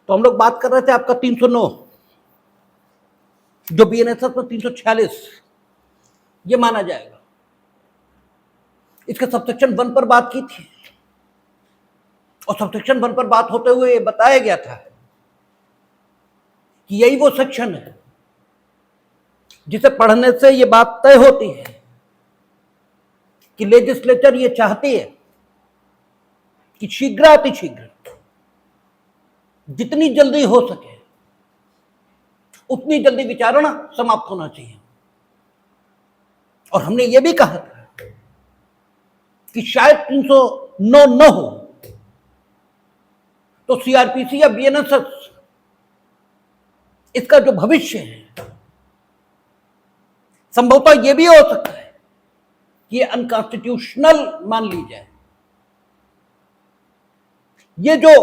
तो हम लोग बात कर रहे थे आपका 309, जो बीएनएसएस में 346 ये माना जाएगा। इसके सबसेक्शन 1 पर बात की थी और सबसेक्शन 1 पर बात होते हुए ये बताया गया था कि यही वो सेक्शन है जिसे पढ़ने से ये बात तय होती है कि लेजिस्लेचर ये चाहती है कि शीघ्रातिशीघ्र जितनी जल्दी हो सके उतनी जल्दी विचारणा समाप्त होना चाहिए। और हमने ये भी कहा था कि शायद 309 न हो तो सीआरपीसी या बीएनएसएस इसका जो भविष्य है संभवतः यह भी हो सकता है कि ये अनकॉन्स्टिट्यूशनल मान ली जाए। ये जो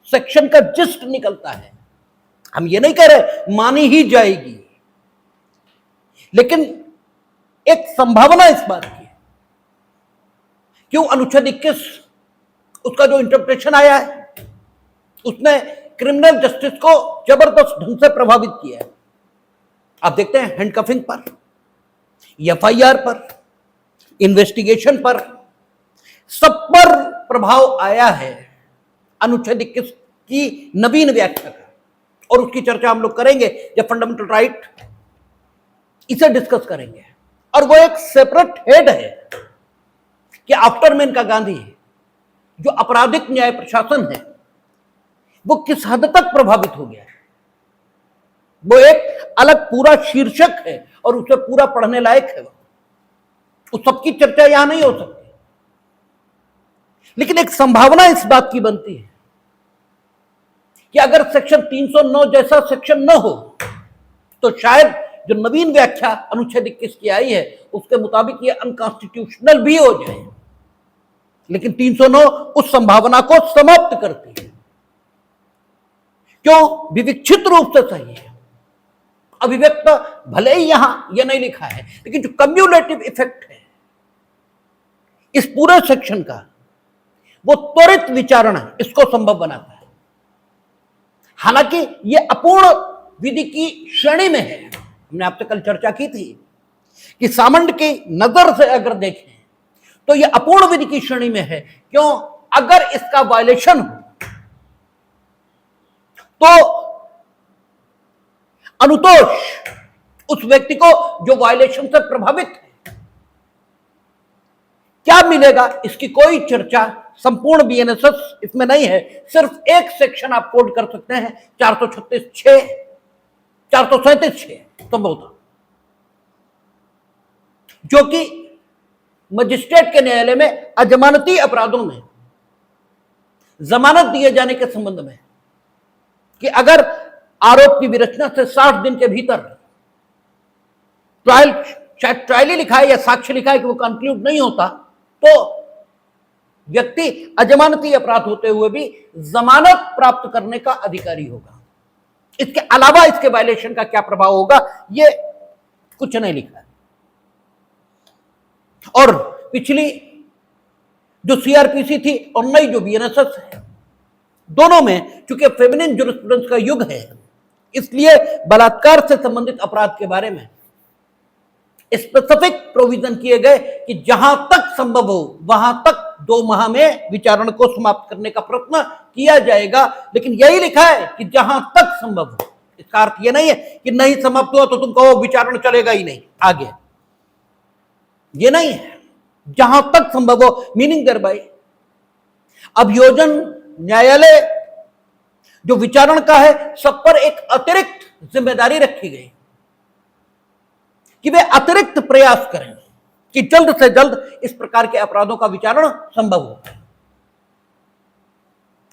सेक्शन का जिस्ट निकलता है, हम ये नहीं कह रहे मानी ही जाएगी, लेकिन एक संभावना इस बात की क्यों अनुच्छेद 21 उसका जो इंटरप्रिटेशन आया है उसने क्रिमिनल जस्टिस को जबरदस्त ढंग से प्रभावित किया है। आप देखते हैं हैंडकफिंग पर, एफआईआर पर, इन्वेस्टिगेशन पर, सब पर प्रभाव आया है अनुच्छेद 21 की नवीन व्याख्या का, और उसकी चर्चा हम लोग करेंगे जब फंडामेंटल राइट इसे डिस्कस करेंगे। और वो एक सेपरेट हेड है कि आफ्टर मेनका गांधी जो आपराधिक न्याय प्रशासन है वो किस हद तक प्रभावित हो गया है, वो एक अलग पूरा शीर्षक है और उसे पूरा पढ़ने लायक है। उस सबकी चर्चा यहां नहीं हो सकती, लेकिन एक संभावना इस बात की बनती है कि अगर सेक्शन 309 जैसा सेक्शन न हो तो शायद जो नवीन व्याख्या अनुच्छेद 21 की आई है उसके मुताबिक ये अनकॉन्स्टिट्यूशनल भी हो जाए। लेकिन 309 उस संभावना को समाप्त करती है। क्यों? विविक्षित रूप से सही है, अभिव्यक्त भले ही यहां यह नहीं लिखा है, लेकिन जो कम्युलेटिव इफेक्ट है इस पूरे सेक्शन का वो त्वरित विचारणा इसको संभव बनाता है। हालांकि यह अपूर्ण विधि की श्रेणी में है। हमने आपसे कल चर्चा की थी कि सामंड की नजर से अगर देखें तो यह अपूर्ण विधि की श्रेणी में है। क्यों? अगर इसका वायलेशन हो तो अनुतोष उस व्यक्ति को जो वायलेशन से प्रभावित है क्या मिलेगा, इसकी कोई चर्चा संपूर्ण बीएनएसएस इसमें नहीं है। सिर्फ एक सेक्शन आप कोड कर सकते हैं 436(6), 437(6) संभवतः, जो कि मजिस्ट्रेट के न्यायालय में अजमानती अपराधों में जमानत दिए जाने के संबंध में कि अगर आरोप की विरचना से 60 दिन के भीतर ट्रायल, शायद ट्रायल ही लिखा है या साक्ष्य लिखा है कि वो कंक्लूड नहीं होता तो व्यक्ति अजमानती अपराध होते हुए भी जमानत प्राप्त करने का अधिकारी होगा। इसके अलावा इसके वायलेशन का क्या प्रभाव होगा ये कुछ नहीं लिखा है। और पिछली जो सीआरपीसी थी और नई जो बीएनएसएस है, दोनों में चूंकि फेमिनिन ज्यूरिस्प्रूडेंस का युग है इसलिए बलात्कार से संबंधित अपराध के बारे में स्पेसिफिक प्रोविजन किए गए कि जहां तक संभव हो वहां तक 2 माह में विचारण को समाप्त करने का प्रयत्न किया जाएगा। लेकिन यही लिखा है कि जहां तक संभव हो। इसका अर्थ यह नहीं है कि नहीं समाप्त हुआ तो तुम कहो विचारण चलेगा ही नहीं आगे, ये नहीं है। जहां तक संभव हो मीनिंग देयर बाय अभियोजन न्यायालय जो विचारण का है सब पर एक अतिरिक्त जिम्मेदारी रखी गई कि वे अतिरिक्त प्रयास करें कि जल्द से जल्द इस प्रकार के अपराधों का विचारण संभव हो।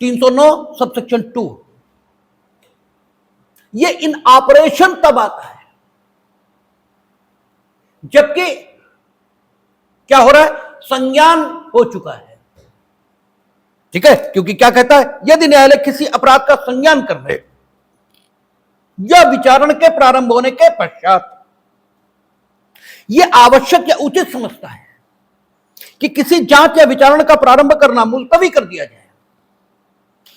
309 सबसेक्शन 2 ये इन ऑपरेशन तब आता है जबकि क्या हो रहा है, संज्ञान हो चुका है। ठीक है, क्योंकि क्या कहता है, यदि न्यायालय किसी अपराध का संज्ञान करने या विचारण के प्रारंभ होने के पश्चात यह आवश्यक या उचित समझता है कि किसी जांच या विचारण का प्रारंभ करना मुलतवी कर दिया जाए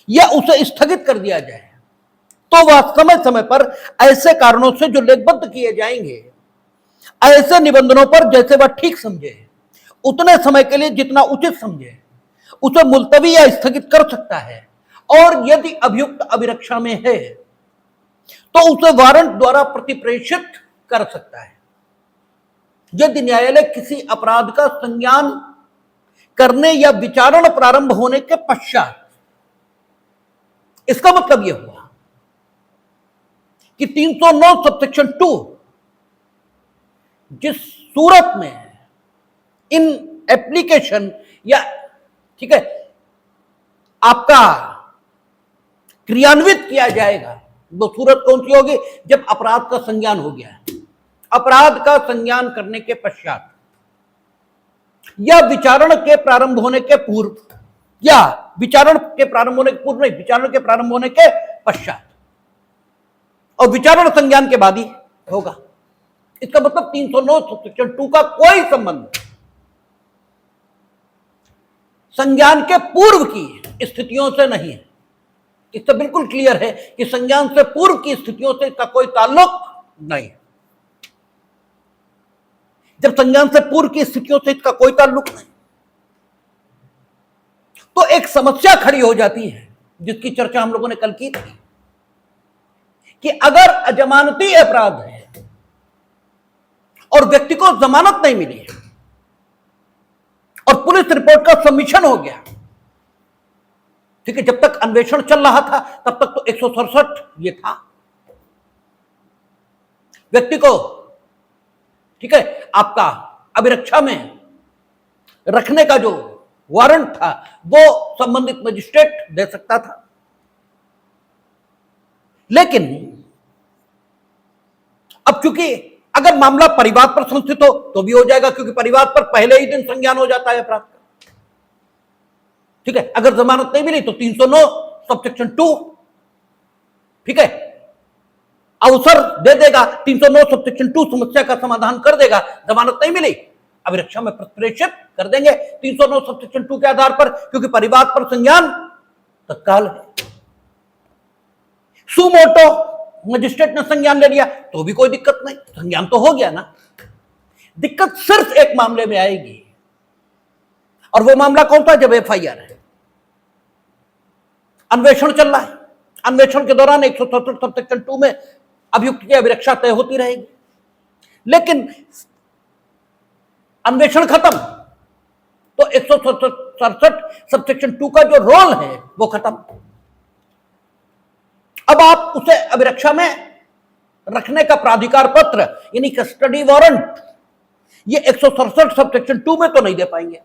या उसे स्थगित कर दिया जाए, तो वह समय समय पर ऐसे कारणों से जो लेखबद्ध किए जाएंगे, ऐसे निबंधनों पर जैसे वह ठीक समझे, उतने समय के लिए जितना उचित समझे, उसे मुलतवी या स्थगित कर सकता है। और यदि अभियुक्त अभिरक्षा में है तो उसे वारंट द्वारा प्रतिप्रेषित कर सकता है। यदि न्यायालय किसी अपराध का संज्ञान करने या विचारण प्रारंभ होने के पश्चात, इसका मतलब यह हुआ कि 309 सबसेक्शन 2 जिस सूरत में इन एप्लीकेशन या ठीक है आपका क्रियान्वित किया जाएगा, वो सूरत कौन सी होगी? जब अपराध का संज्ञान हो गया है। अपराध का संज्ञान करने के पश्चात या विचारण के प्रारंभ होने के पूर्व, या विचारण के प्रारंभ होने के पूर्व नहीं, विचारण के प्रारंभ होने के पश्चात, और विचारण संज्ञान के बाद ही होगा। इसका मतलब 309 सबसेक्शन 2 का कोई संबंध संज्ञान के पूर्व की स्थितियों से नहीं है। इससे बिल्कुल क्लियर है कि संज्ञान से पूर्व की स्थितियों से इसका कोई ताल्लुक नहीं है। जब संज्ञान से पूर्व की स्थितियों से इसका कोई ताल्लुक नहीं, तो एक समस्या खड़ी हो जाती है जिसकी चर्चा हम लोगों ने कल की थी कि अगर अजमानती अपराध है और व्यक्ति को जमानत नहीं मिली है और पुलिस रिपोर्ट का सबमिशन हो गया, ठीक है, जब तक अन्वेषण चल रहा था तब तक तो 167 ये था, व्यक्ति को ठीक है आपका अभिरक्षा में रखने का जो वारंट था वो संबंधित मजिस्ट्रेट दे सकता था। लेकिन अब चूंकि अगर मामला परिवाद पर संस्थित हो तो भी हो जाएगा, क्योंकि परिवाद पर पहले ही दिन संज्ञान हो जाता है अपराध का। ठीक है, अगर जमानत नहीं मिली तो 309 सबसेक्शन 2 ठीक है अवसर दे देगा, 309 सबसेक्शन 2 समस्या का समाधान कर देगा। जमानत नहीं मिली, अभिरक्षा में प्रेषित कर देंगे 309 सबसेक्शन 2 के आधार पर, क्योंकि परिवाद पर संज्ञान तत्काल है। सुमोटो मजिस्ट्रेट ने संज्ञान ले लिया तो भी कोई दिक्कत नहीं, संज्ञान तो हो गया ना। दिक्कत सिर्फ एक मामले में आएगी, और वो मामला कौन सा? जब एफआईआर है, अन्वेषण चल रहा है, अन्वेषण के दौरान 167 सबसेक्शन 2 में अभियुक्त की अभिरक्षा तय होती रहेगी। लेकिन अन्वेषण खत्म तो 167 सबसेक्शन 2 का जो रोल है वो खत्म। अब आप उसे अभिरक्षा में रखने का प्राधिकार पत्र यानी कस्टडी वारंट ये 167 सबसेक्शन 2 में तो नहीं दे पाएंगे,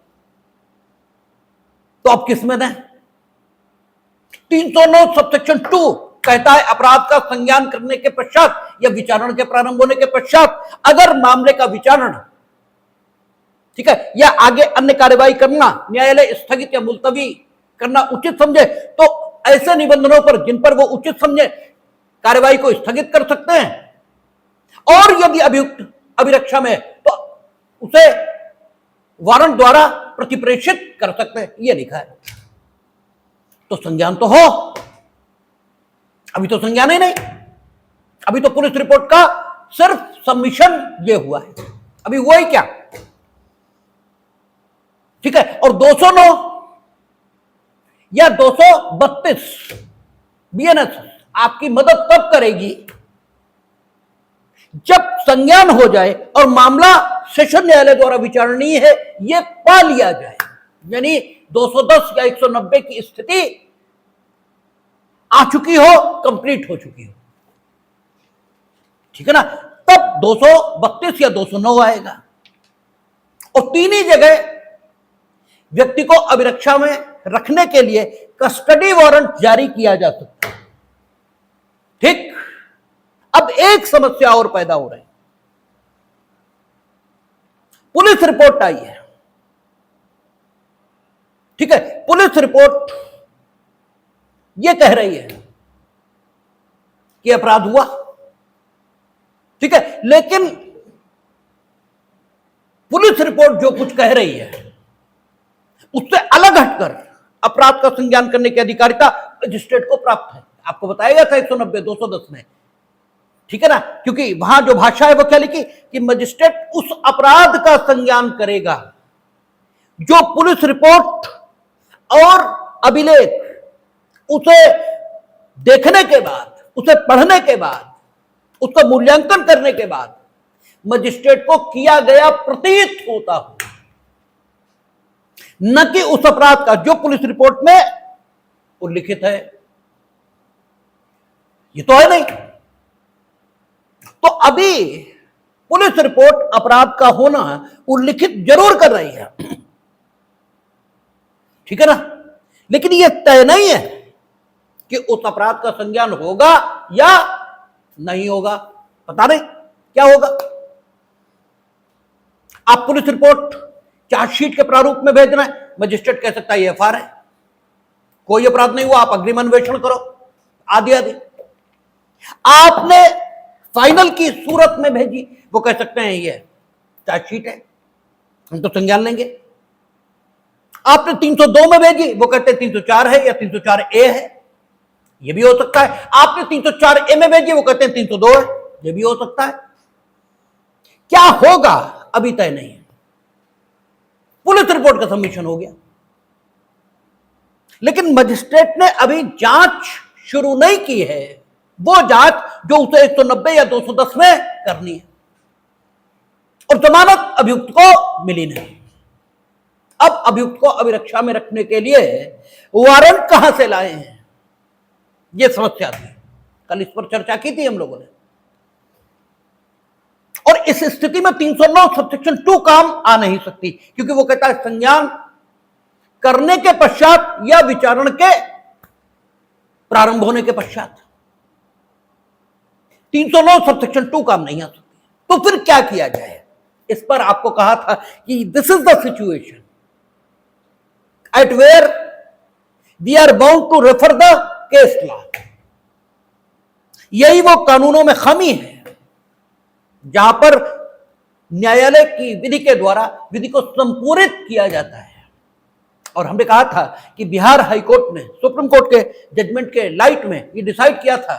तो आप किस में दें? 309 सबसेक्शन 2 कहता है अपराध का संज्ञान करने के पश्चात या विचारण के प्रारंभ होने के पश्चात अगर मामले का विचारण ठीक है या आगे अन्य कार्यवाही करना न्यायालय स्थगित या मुलतवी करना उचित समझे तो ऐसे निबंधनों पर जिन पर वो उचित समझे कार्यवाही को स्थगित कर सकते हैं। और यदि अभियुक्त अभिरक्षा में तो उसे वारंट द्वारा प्रतिप्रेषित कर सकते हैं, ये लिखा है। तो संज्ञान तो हो, अभी तो संज्ञान ही नहीं, अभी तो पुलिस रिपोर्ट का सिर्फ सबमिशन ये हुआ है, अभी हुआ ही क्या? ठीक है, और 209 या 232 बीएनएस आपकी मदद तब करेगी जब संज्ञान हो जाए और मामला सेशन न्यायालय द्वारा विचारणीय है यह पा लिया जाए, यानी 210 या 190 की स्थिति आ चुकी हो, कंप्लीट हो चुकी हो, ठीक है ना, तब 232 या 209 आएगा। और तीन ही जगह व्यक्ति को अभिरक्षा में रखने के लिए कस्टडी वारंट जारी किया जा सकता है। ठीक, अब एक समस्या और पैदा हो रही है। पुलिस रिपोर्ट आई है, ठीक है, पुलिस रिपोर्ट यह कह रही है कि अपराध हुआ, ठीक है, लेकिन पुलिस रिपोर्ट जो कुछ कह रही है उससे अलग हटकर अपराध का संज्ञान करने की अधिकारिता मजिस्ट्रेट को प्राप्त है। आपको बताया गया था 190 210 में, ठीक है ना, क्योंकि वहां जो भाषा है वो क्या लिखी कि मजिस्ट्रेट उस अपराध का संज्ञान करेगा जो पुलिस रिपोर्ट और अभिलेख उसे देखने के बाद, उसे पढ़ने के बाद, उसका मूल्यांकन करने के बाद मजिस्ट्रेट को किया गया प्रतीत होता हो, न कि उस अपराध का जो पुलिस रिपोर्ट में उल्लिखित है। ये तो है नहीं। तो अभी पुलिस रिपोर्ट अपराध का होना उल्लिखित जरूर कर रही है, ठीक है ना, लेकिन यह तय नहीं है कि उस अपराध का संज्ञान होगा या नहीं होगा। पता नहीं क्या होगा। आप पुलिस रिपोर्ट चार्जशीट के प्रारूप में भेज रहे हैं, मजिस्ट्रेट कह सकता है ये एफआईआर है, कोई अपराध नहीं हुआ, आप अग्रिम अन्वेषण करो, आदि आदि। आपने फाइनल की सूरत में भेजी, वो कह सकते हैं ये चार्जशीट है, हम तो संज्ञान लेंगे। आपने 302 में भेजी, वो कहते हैं 304 है या 304A है, ये भी हो सकता है। आपने 304A में भेजी, वो कहते हैं 302 है, ये भी हो सकता है। क्या होगा अभी तय नहीं है। पुलिस रिपोर्ट का सबमिशन हो गया, लेकिन मजिस्ट्रेट ने अभी जांच शुरू नहीं की है, वो जांच जो उसे 190 या 210 में करनी है, और जमानत अभियुक्त को मिली नहीं। अब अभियुक्त को अभिरक्षा में रखने के लिए वारंट कहां से लाए हैं, यह समस्या थी। कल इस पर चर्चा की थी हम लोगों ने। और इस स्थिति में 309 सबसेक्शन 2 काम आ नहीं सकती, क्योंकि वो कहता है संज्ञान करने के पश्चात या विचारण के प्रारंभ होने के पश्चात। 309 सबसेक्शन 2 काम नहीं आ सकती। तो फिर क्या किया जाए, इस पर आपको कहा था कि this is the situation at where we are bound to refer the case law. यही वो कानूनों में खामी है जहां पर न्यायालय की विधि के द्वारा विधि को संपूरित किया जाता है। और हमने कहा था कि बिहार हाईकोर्ट ने सुप्रीम कोर्ट के जजमेंट के लाइट में ये डिसाइड किया था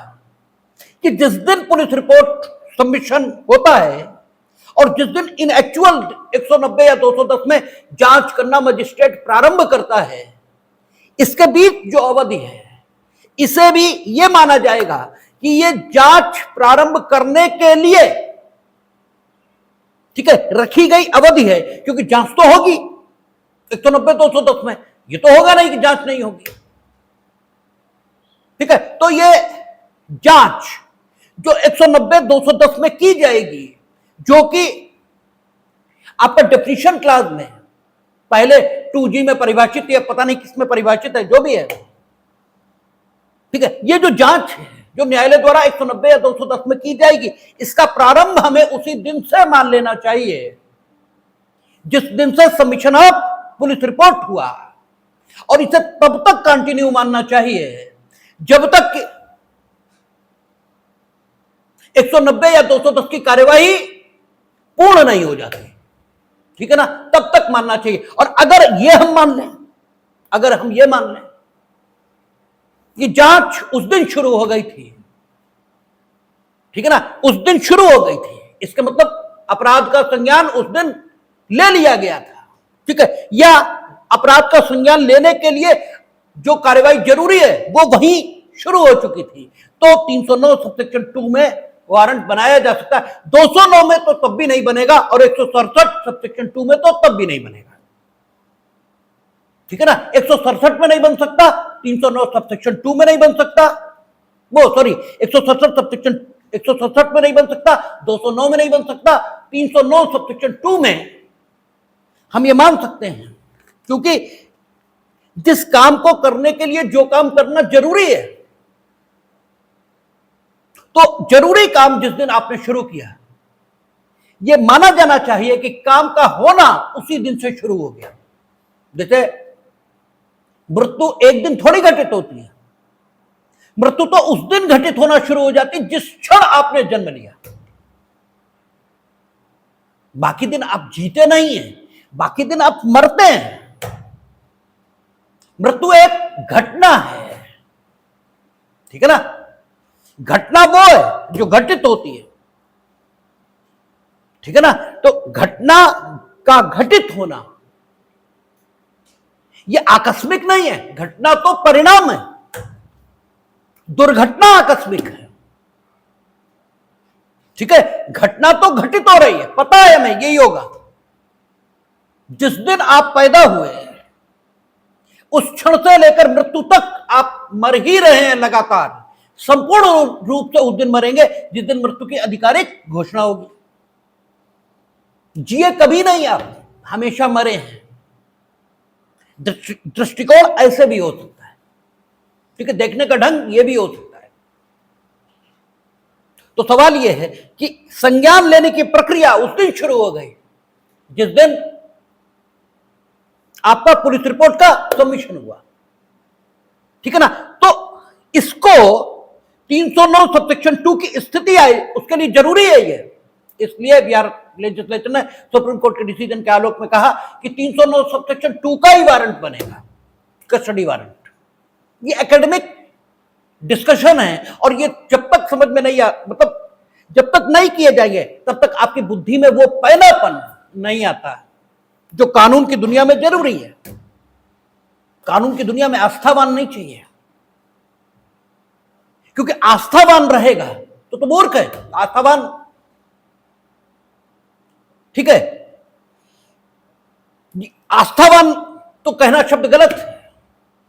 कि जिस दिन पुलिस रिपोर्ट सबमिशन होता है और जिस दिन इन एक्चुअल 190 या 210 में जांच करना मजिस्ट्रेट प्रारंभ करता है, इसके बीच जो अवधि है इसे भी यह माना जाएगा कि यह जांच प्रारंभ करने के लिए, ठीक है, रखी गई अवधि है, क्योंकि जांच तो होगी 190 210 में, ये तो होगा नहीं कि जांच नहीं होगी, ठीक है। तो ये जांच जो 190 210 में की जाएगी, जो कि आपका डेफिनेशन क्लास में पहले 2G में परिभाषित या पता नहीं किस में परिभाषित है, जो भी है, ठीक है, ये जो जांच है जो न्यायालय द्वारा 190 या 210 में की जाएगी, इसका प्रारंभ हमें उसी दिन से मान लेना चाहिए जिस दिन से सबमिशन ऑफ पुलिस रिपोर्ट हुआ, और इसे तब तक कंटिन्यू मानना चाहिए जब तक 190 या 210 की कार्यवाही पूर्ण नहीं हो जाती, ठीक है ना, तब तक मानना चाहिए। और अगर यह हम मान लें, अगर हम यह मान लें कि जांच उस दिन शुरू हो गई थी, ठीक है ना, उस दिन शुरू हो गई थी, इसका मतलब अपराध का संज्ञान उस दिन ले लिया गया था, ठीक है, या अपराध का संज्ञान लेने के लिए जो कार्यवाही जरूरी है वो वहीं शुरू हो चुकी थी, तो 309 सबसेक्शन 2 में वारंट बनाया जा सकता है। 209 में तो तब भी नहीं बनेगा और 167 सबसेक्शन 2 में तो तब भी नहीं बनेगा, ठीक है ना। 167 में नहीं बन सकता, 309 सबसेक्शन 2 में नहीं बन सकता, वो सॉरी 167 सबसेक्शन 167 में नहीं बन सकता, 209 में नहीं बन सकता, 309 सबसेक्शन 2 में हम ये मान सकते हैं, क्योंकि जिस काम को करने के लिए जो काम करना जरूरी है, तो जरूरी काम जिस दिन आपने शुरू किया, यह माना जाना चाहिए कि काम का होना उसी दिन से शुरू हो गया। जैसे मृत्यु एक दिन थोड़ी घटित होती है, मृत्यु तो उस दिन घटित होना शुरू हो जाती जिस क्षण आपने जन्म लिया। बाकी दिन आप जीते नहीं हैं, बाकी दिन आप मरते हैं। मृत्यु एक घटना है, ठीक है ना। घटना वो है जो घटित होती है, ठीक है ना। तो घटना का घटित होना ये आकस्मिक नहीं है, घटना तो परिणाम है, दुर्घटना आकस्मिक है, ठीक है। घटना तो घटित हो रही है, पता है हमें यही होगा। जिस दिन आप पैदा हुए उस क्षण से लेकर मृत्यु तक आप मर ही रहे हैं लगातार, संपूर्ण रूप से उस दिन मरेंगे जिस दिन मृत्यु की आधिकारिक घोषणा होगी। जिए कभी नहीं, आप हमेशा मरे हैं। दृष्टिकोण ऐसे भी हो सकता है, ठीक है, देखने का ढंग ये भी हो सकता है। तो सवाल यह है कि संज्ञान लेने की प्रक्रिया उस दिन शुरू हो गई जिस दिन आपका पुलिस रिपोर्ट का सबमिशन हुआ, ठीक है ना। तो इसको 309 सबसेक्शन 2 की स्थिति आई, उसके लिए जरूरी है ये। इसलिए बिहार लेजिस्लेचर ने सुप्रीम कोर्ट के डिसीजन के आलोक में कहा कि 309 सबसेक्शन 2 का ही वारंट बनेगा, कस्टडी वारंट। ये एकेडमिक डिस्कशन है और ये जब तक समझ में नहीं मतलब जब तक नहीं किए जाएंगे तब तक आपकी बुद्धि में वो पहलापन नहीं आता जो कानून की दुनिया में जरूरी है। कानून की दुनिया में आस्थावान नहीं चाहिए, क्योंकि आस्थावान रहेगा तो मूर्ख है। आस्थावान, ठीक है, आस्थावान तो कहना शब्द गलत है,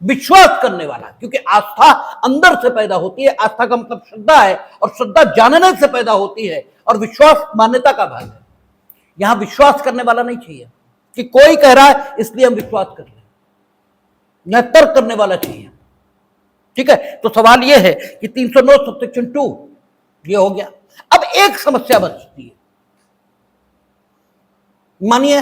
विश्वास करने वाला, क्योंकि आस्था अंदर से पैदा होती है। आस्था का मतलब श्रद्धा है और श्रद्धा जानने से पैदा होती है और विश्वास मान्यता का भाग है। यहां विश्वास करने वाला नहीं चाहिए कि कोई कह रहा है इसलिए हम विश्वास कर रहे हैं, यहां तर्क करने वाला चाहिए, ठीक है। तो सवाल यह है कि 309 सबसेक्शन 2 ये हो गया। अब एक समस्या बचती है, मानिए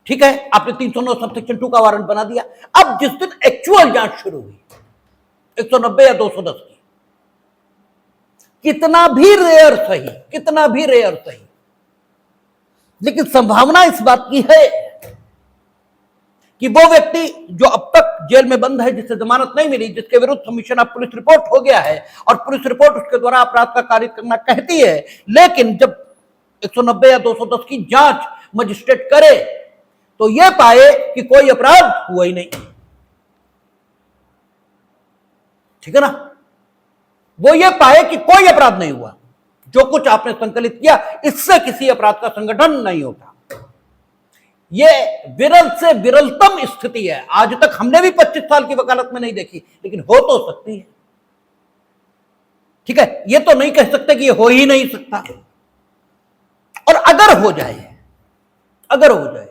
ठीक है आपने 309 सबसेक्शन 2 का वारंट बना दिया। अब जिस दिन एक्चुअल जांच शुरू हुई 190 या 210 की, कितना भी रेयर सही, लेकिन संभावना इस बात की है कि वो व्यक्ति जो अब तक जेल में बंद है, जिसे जमानत नहीं मिली, जिसके विरुद्ध सबमिशन ऑफ पुलिस रिपोर्ट हो गया है और पुलिस रिपोर्ट उसके द्वारा अपराध का कार्य करना कहती है, लेकिन जब 190 या 210 की जांच मजिस्ट्रेट करे तो यह पाए कि कोई अपराध हुआ ही नहीं, ठीक है ना। वो ये पाए कि कोई अपराध नहीं हुआ, जो कुछ आपने संकलित किया इससे किसी अपराध का संगठन नहीं होता। यह विरल से विरलतम स्थिति है। आज तक हमने भी 25 साल की वकालत में नहीं देखी, लेकिन हो तो सकती है, ठीक है। यह तो नहीं कह सकते कि यह हो ही नहीं सकता। और अगर हो जाए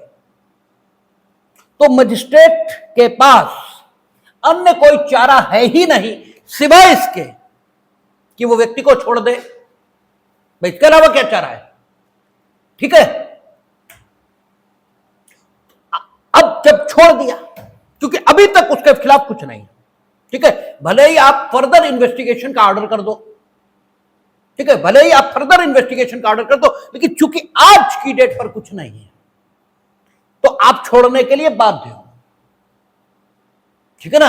तो मजिस्ट्रेट के पास अन्य कोई चारा है ही नहीं सिवाय इसके कि वो व्यक्ति को छोड़ दे। भाई इसके अलावा क्या चारा है, ठीक है। अब जब छोड़ दिया, क्योंकि अभी तक उसके खिलाफ कुछ नहीं, ठीक है, भले ही आप फर्दर इन्वेस्टिगेशन का ऑर्डर कर दो, ठीक है, भले ही आप फर्दर इन्वेस्टिगेशन का ऑर्डर कर दो, लेकिन चूंकि आज की डेट पर कुछ नहीं है तो आप छोड़ने के लिए बाध्य हो, ठीक है ना।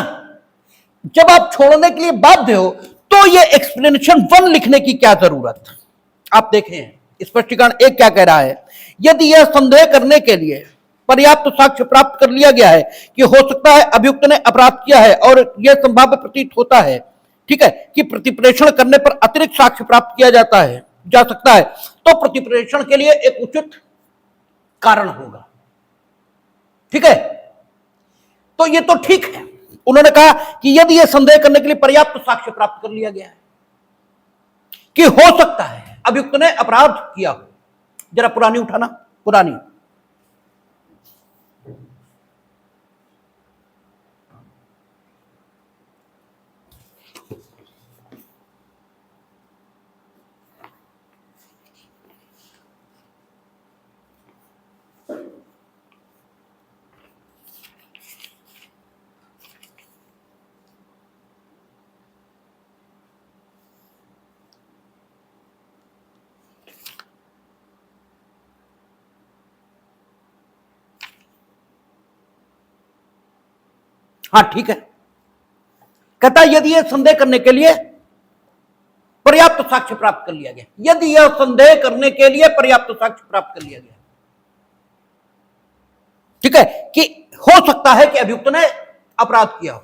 जब आप छोड़ने के लिए बाध्य हो तो ये एक्सप्लेनेशन 1 लिखने की क्या जरूरत। आप देखें स्पष्टीकरण 1 क्या कह रहा है। यदि यह संदेह करने के लिए पर्याप्त साक्ष्य प्राप्त कर लिया गया है कि हो सकता है अभियुक्त ने अपराध किया है और यह संभाव्य प्रतीत होता है, ठीक है, कि प्रतिप्रेषण करने पर अतिरिक्त साक्ष्य प्राप्त किया जा सकता है, तो प्रतिप्रेषण के लिए एक उचित कारण होगा, ठीक है। तो ये तो ठीक है। उन्होंने कहा कि यदि यह संदेह करने के लिए पर्याप्त साक्ष्य प्राप्त कर लिया गया है कि हो सकता है अभियुक्त ने अपराध किया हो। जरा पुरानी उठाना, पुरानी। हाँ ठीक है, कहता है यदि यह संदेह करने के लिए पर्याप्त साक्ष्य प्राप्त कर लिया गया, यदि यह संदेह करने के लिए पर्याप्त साक्ष्य प्राप्त कर लिया गया, ठीक है, कि हो सकता है कि अभियुक्त ने अपराध किया हो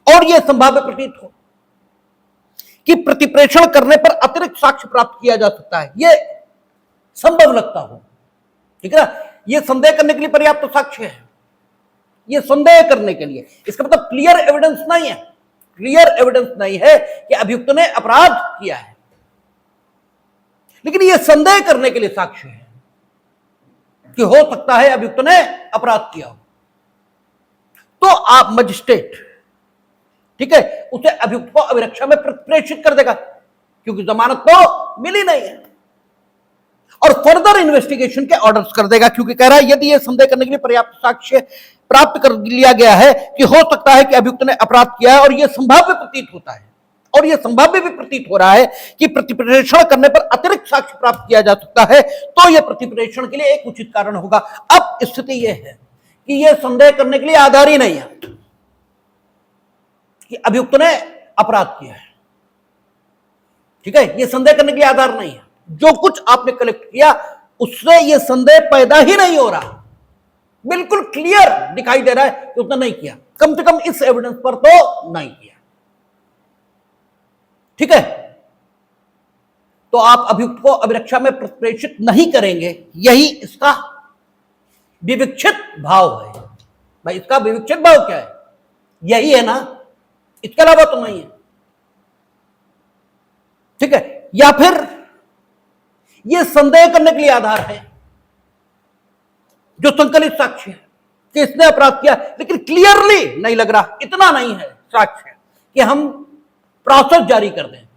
और यह संभाव्य प्रतीत हो कि प्रतिप्रेषण करने पर अतिरिक्त साक्ष्य प्राप्त किया जा सकता है, यह संभव लगता हो, ठीक है ना, यह संदेह करने के लिए पर्याप्त साक्ष्य है, यह संदेह करने के लिए, इसका मतलब क्लियर एविडेंस नहीं है, क्लियर एविडेंस नहीं है कि अभियुक्त ने अपराध किया है, लेकिन यह संदेह करने के लिए साक्ष्य है कि हो सकता है अभियुक्त ने अपराध किया हो। तो आप मजिस्ट्रेट, ठीक है, उसे अभियुक्त को अभिरक्षा में प्रेषित कर देगा क्योंकि जमानत तो मिली नहीं है, और फर्दर इन्वेस्टिगेशन के ऑर्डर्स कर देगा क्योंकि कह रहा है यदि यह संदेह करने के लिए पर्याप्त साक्ष्य प्राप्त कर लिया गया है कि हो सकता है कि अभियुक्त ने अपराध किया है और यह संभाव्य प्रतीत होता है, और यह संभाव्य भी प्रतीत हो रहा है कि प्रतिप्रेषण करने पर अतिरिक्त साक्ष्य प्राप्त किया जा सकता है, तो यह प्रतिप्रेषण के लिए एक उचित कारण होगा। अब स्थिति यह है कि यह संदेह करने के लिए आधार ही नहीं है कि अभियुक्त ने अपराध किया है, ठीक है, यह संदेह करने के लिए आधार नहीं है। जो कुछ आपने कलेक्ट किया उससे यह संदेह पैदा ही नहीं हो रहा, बिल्कुल क्लियर दिखाई दे रहा है कि उसने नहीं किया, कम से कम इस एविडेंस पर तो नहीं किया, ठीक है। तो आप अभियुक्त को अभिरक्षा में प्रेषित नहीं करेंगे, यही इसका विवक्षित भाव है। भाई इसका विवक्षित भाव क्या है? यही है ना, इसके अलावा तो नहीं है, ठीक है। या फिर यह संदेह करने के लिए आधार है जो संकलित साक्ष्य है कि इसने अपराध किया, लेकिन क्लियरली नहीं लग रहा, इतना नहीं है साक्ष्य कि हम प्रोसेस जारी कर दें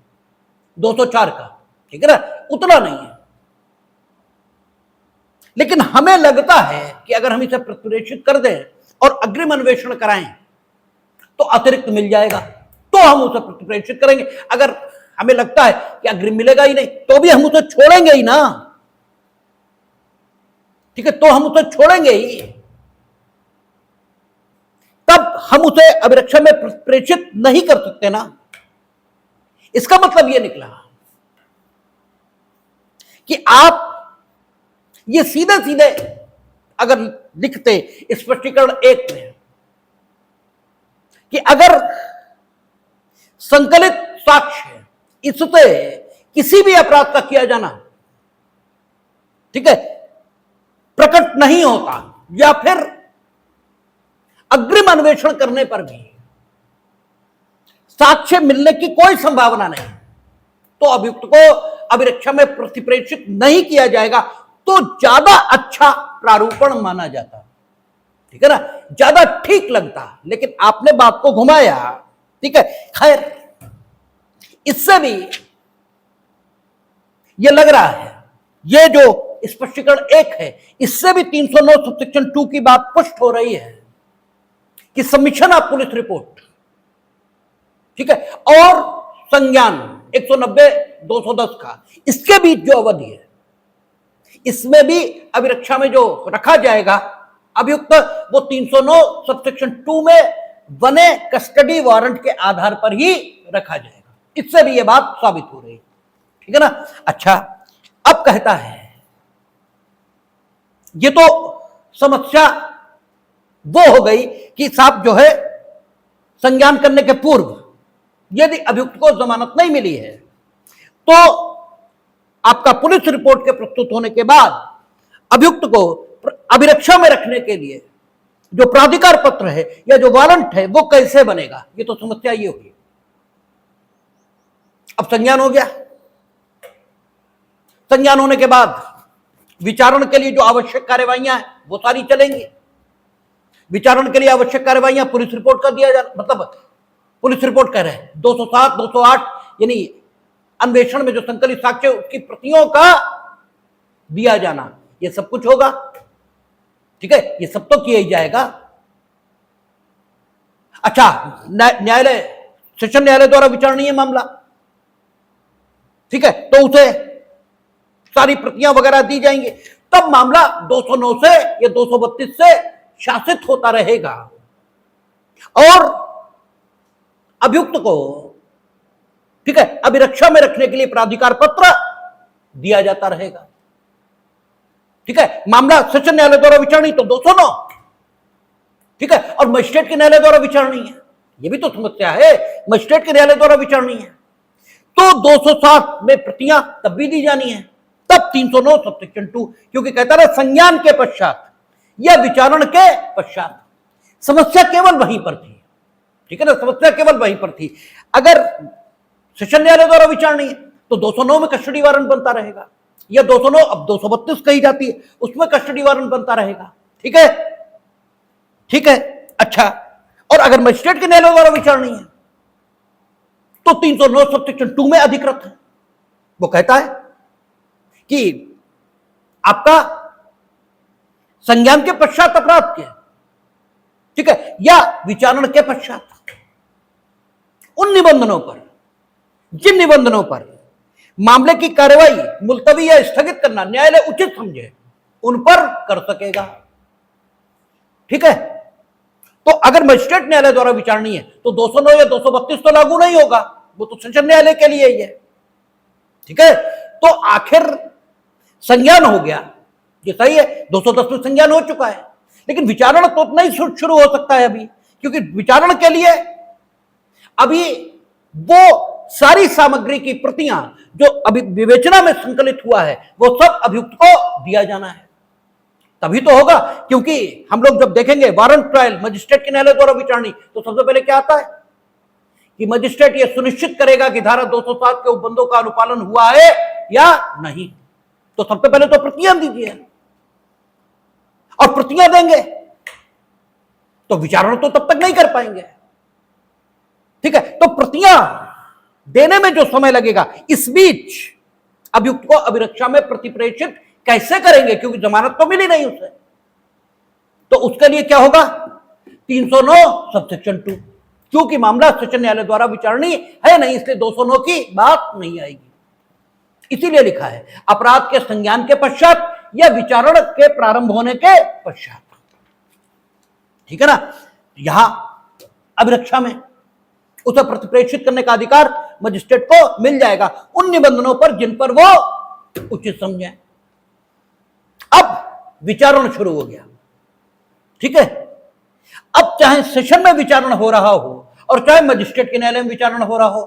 204 का, ठीक है ना, उतना नहीं है। लेकिन हमें लगता है कि अगर हम इसे प्रेषित कर दें और अग्रिम अन्वेषण कराएं तो अतिरिक्त मिल जाएगा, तो हम उसे प्रेषित करेंगे। अगर हमें लगता है कि अग्रिम मिलेगा ही नहीं तो भी हम उसे छोड़ेंगे ही ना, ठीक है, तो हम उसे छोड़ेंगे ही, तब हम उसे अभिरक्षा में प्रेषित नहीं कर सकते ना। इसका मतलब यह निकला कि आप ये सीधे सीधे अगर लिखते स्पष्टीकरण 1 में कि अगर संकलित साक्ष्य इससे किसी भी अपराध का किया जाना, ठीक है, प्रकट नहीं होता या फिर अग्रिम अन्वेषण करने पर भी साक्ष्य मिलने की कोई संभावना नहीं, तो अभियुक्त को अभिरक्षा में प्रतिप्रेषित नहीं किया जाएगा, तो ज्यादा अच्छा प्रारूपण माना जाता, ठीक है ना, ज्यादा ठीक लगता। लेकिन आपने बात को घुमाया, ठीक है। खैर इससे भी यह लग रहा है, यह जो स्पष्टीकरण 1 है इससे भी 309 सबसेक्शन 2 की बात पुष्ट हो रही है कि सबमिशन ऑफ पुलिस रिपोर्ट, ठीक है, और संज्ञान 190-210 का, इसके बीच जो अवधि है इसमें भी अभिरक्षा में जो रखा जाएगा अभियुक्त, वो 309 सबसेक्शन 2 में बने कस्टडी वारंट के आधार पर ही रखा जाएगा। इससे भी यह बात साबित हो रही है, ठीक है ना। अच्छा, अब कहता है ये तो समस्या वो हो गई कि साहब जो है संज्ञान करने के पूर्व यदि अभियुक्त को जमानत नहीं मिली है तो आपका पुलिस रिपोर्ट के प्रस्तुत होने के बाद अभियुक्त को अभिरक्षा में रखने के लिए जो प्राधिकार पत्र है या जो वारंट है वो कैसे बनेगा, ये तो समस्या ये होगी। अब संज्ञान हो गया, संज्ञान होने के बाद विचारण के लिए जो आवश्यक कार्यवाहियां हैं वो सारी चलेंगी। विचारण के लिए आवश्यक कार्यवाहियां पुलिस रिपोर्ट का दिया जाना, मतलब पुलिस रिपोर्ट कह रहे हैं 207, 208 यानी अन्वेषण में जो संकलित साक्ष्य उसकी प्रतियों का दिया जाना, ये सब कुछ होगा, ठीक है, ये सब तो किया ही जाएगा। अच्छा, न्यायालय, सेशन न्यायालय द्वारा विचारणीय मामला, ठीक है, तो उसे सारी प्रतियां वगैरह दी जाएंगी, तब मामला 209 से या 232 से शासित होता रहेगा। और अभियुक्त को, ठीक है, अभिरक्षा में रखने के लिए प्राधिकार पत्र दिया जाता रहेगा। ठीक है, मामला सेशन न्यायालय द्वारा विचारणीय तो 209, ठीक है, और मजिस्ट्रेट के न्यायालय द्वारा विचारणीय है, ये भी तो समस्या है, मजिस्ट्रेट के न्यायालय द्वारा विचारणीय है तो 207 में प्रतियां तब भी दी जानी है, तब 309 सबसेक्शन 2, क्योंकि कहता है संज्ञान के पश्चात या विचारण के पश्चात। समस्या केवल वहीं पर थी, ठीक है ना, समस्या केवल वहीं पर थी। अगर सेशन न्यायालय द्वारा विचारणीय तो 209 में कस्टडी वारंट बनता रहेगा, या 209 अब 232 कही जाती है, उसमें कस्टडी वारंट बनता रहेगा। ठीक है, ठीक है, अच्छा। और अगर मजिस्ट्रेट के न्यायालय द्वारा विचारणीय है तो 309 सबसेक्शन 2 में अधिकृत है, वो कहता है कि आपका संज्ञान के पश्चात अपराध के, ठीक है, या विचारण के पश्चात उन निबंधनों पर, जिन निबंधनों पर मामले की कार्रवाई मुलतवी या स्थगित करना न्यायालय उचित समझे, उन पर कर सकेगा। ठीक है, तो अगर मजिस्ट्रेट न्यायालय द्वारा विचारणीय है तो 209 या 232 तो लागू नहीं होगा, वो तो सेशन न्यायालय के लिए ही है। ठीक है, तो आखिर संज्ञान हो गया, ये सही है, 210 में संज्ञान हो चुका है, लेकिन विचारण तो नहीं शुरू हो सकता है अभी, क्योंकि विचारण के लिए अभी वो सारी सामग्री की प्रतियां जो अभी विवेचना में संकलित हुआ है वो सब अभियुक्त को दिया जाना है, तभी तो होगा। क्योंकि हम लोग जब देखेंगे वारंट ट्रायल मजिस्ट्रेट के न्यायालय द्वारा विचारणी, तो सबसे पहले क्या आता है कि मजिस्ट्रेट यह सुनिश्चित करेगा कि धारा 207 के उपबंधों का अनुपालन हुआ है या नहीं, तो सबसे पहले तो प्रतियां दीजिए, और प्रतियां देंगे तो विचारण तो तब तक नहीं कर पाएंगे। ठीक है, तो प्रतियां देने में जो समय लगेगा, इस बीच अभियुक्त को अभिरक्षा में प्रतिप्रेषित कैसे करेंगे, क्योंकि जमानत तो मिली नहीं उसे, तो उसके लिए क्या होगा 309 सबसेक्शन 2, क्योंकि मामला सेशन न्यायालय द्वारा विचारणीय है नहीं, इसलिए 209 की बात नहीं आएगी। इसीलिए लिखा है अपराध के संज्ञान के पश्चात या विचारण के प्रारंभ होने के पश्चात। ठीक है ना, यहां अभिरक्षा में उसे प्रतिप्रेषित करने का अधिकार मजिस्ट्रेट को मिल जाएगा उन निबंधनों पर जिन पर वो उचित समझे। अब विचारण शुरू हो गया। ठीक है, अब चाहे सेशन में विचारण हो रहा हो और चाहे मजिस्ट्रेट के न्यायालय में विचारण हो रहा हो,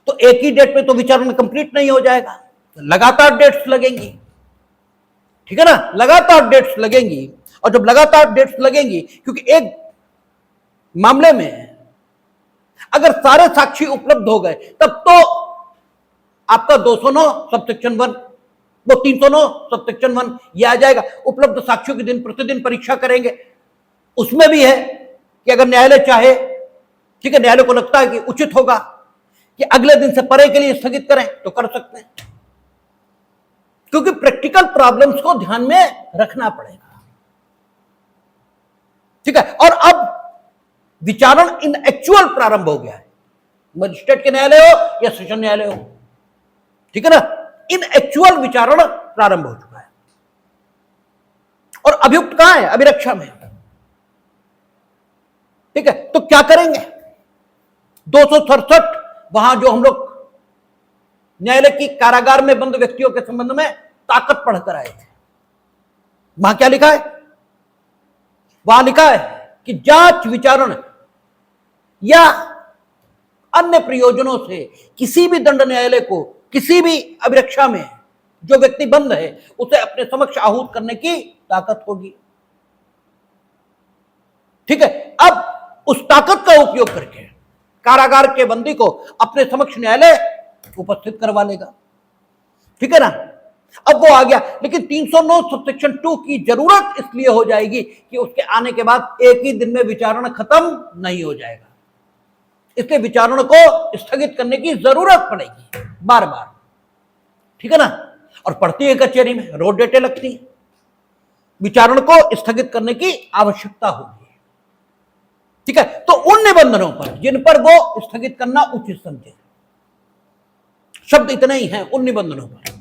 तो एक ही डेट पे तो विचारण कंप्लीट नहीं हो जाएगा, लगातार डेट्स लगेंगी। ठीक है ना, लगातार डेट्स लगेंगी, और जब लगातार डेट्स लगेंगी, क्योंकि एक मामले में अगर सारे साक्षी उपलब्ध हो गए तब तो आपका 209 सबसेक्शन 1, वो 309 सबसेक्शन 1 ये आ जाएगा। उपलब्ध साक्षियों की दिन प्रतिदिन परीक्षा करेंगे, उसमें भी है कि अगर न्यायालय चाहे, ठीक है, न्यायालय को लगता है कि उचित होगा कि अगले दिन से परे के लिए स्थगित करें तो कर सकते हैं, क्योंकि प्रैक्टिकल प्रॉब्लम्स को ध्यान में रखना पड़ेगा। ठीक है, और अब विचारण इन एक्चुअल प्रारंभ हो गया है, मजिस्ट्रेट के न्यायालय हो या सेशन न्यायालय हो। ठीक है ना, इन एक्चुअल विचारण प्रारंभ हो चुका है, और अभियुक्त कहां है, अभिरक्षा में। ठीक है, तो क्या करेंगे, 267 वहां जो हम लोग न्यायालय की कारागार में बंद व्यक्तियों के संबंध में ताकत पढ़कर आए थे, वहां क्या लिखा है, वहां लिखा है कि जांच विचारण या अन्य प्रयोजनों से किसी भी दंड न्यायालय को किसी भी अभिरक्षा में जो व्यक्ति बंद है उसे अपने समक्ष आहूत करने की ताकत होगी। ठीक है, अब उस ताकत का उपयोग करके कारागार के बंदी को अपने समक्ष न्यायालय उपस्थित करवा लेगा। ठीक है ना, अब वो आ गया, लेकिन 309 सबसेक्शन 2 की जरूरत इसलिए हो जाएगी कि उसके आने के बाद एक ही दिन में विचारण खत्म नहीं हो जाएगा, इसलिए विचारण को स्थगित करने की जरूरत पड़ेगी बार बार। ठीक है ना, और पड़ती है कचहरी में, रोज डेटें लगती है, विचारण को स्थगित करने की आवश्यकता होगी। ठीक है, तो उन निबंधनों पर जिन पर वो स्थगित करना उचित समझे, शब्द इतने ही हैं, उन निबंधनों पर,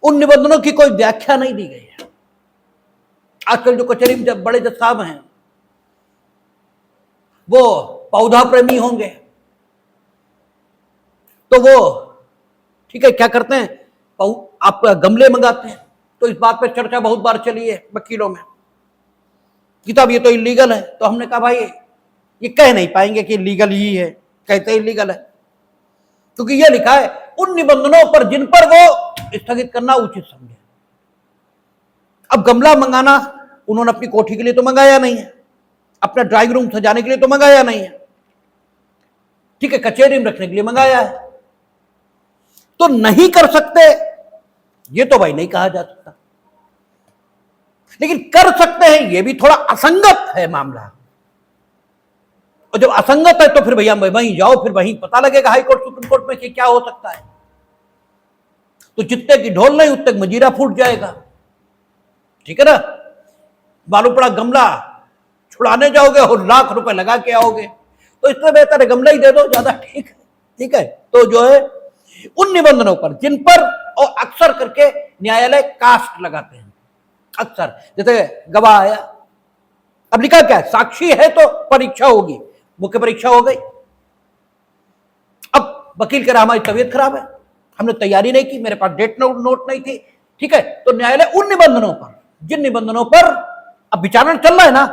उन निबंधनों की कोई व्याख्या नहीं दी गई है। आजकल जो कचहरी में जब बड़े जज साहब हैं वो पौधा प्रेमी होंगे, तो वो ठीक है क्या करते हैं, आप गमले मंगाते हैं। तो इस बात पे चर्चा बहुत बार चली है वकीलों में कि तब ये तो इलीगल है। तो हमने कहा भाई ये कह नहीं पाएंगे कि इलीगल ही है, कहते इलीगल है, क्योंकि ये लिखा है उन निबंधनों पर जिन पर वो स्थगित करना उचित समझे। अब गमला मंगाना उन्होंने अपनी कोठी के लिए तो मंगाया नहीं है, अपना ड्राइंग रूम सजाने के लिए तो मंगाया नहीं है, ठीक है, कचहरी में रखने के लिए मंगाया है। तो नहीं कर सकते ये तो भाई नहीं कहा जा सकता, लेकिन कर सकते हैं ये भी थोड़ा असंगत है मामला। और जब असंगत है तो फिर भैया वहीं जाओ, फिर वहीं पता लगेगा हाई कोर्ट सुप्रीम कोर्ट में कि क्या हो सकता है। तो जितने की ढोल नहीं उतने मजीरा फूट जाएगा, ठीक है ना। मालूम पड़ा गमला छुड़ाने जाओगे और लाख रुपए लगा के आओगे, तो इससे बेहतर है गमला ही दे दो, ज्यादा ठीक है। तो जो है उन निबंधनों पर जिन पर, और अक्सर करके न्यायालय कास्ट लगाते हैं, अक्सर जैसे गवाह आया, अब लिखा क्या है, साक्षी है तो परीक्षा होगी, मुख्य परीक्षा हो गई। अब वकील कह रहा हमारी तबीयत खराब है, हमने तैयारी नहीं की, मेरे पास डेट नोट नहीं थी, ठीक है। तो न्यायालय उन निबंधनों पर, जिन निबंधनों पर अब विचारण चल रहा है ना,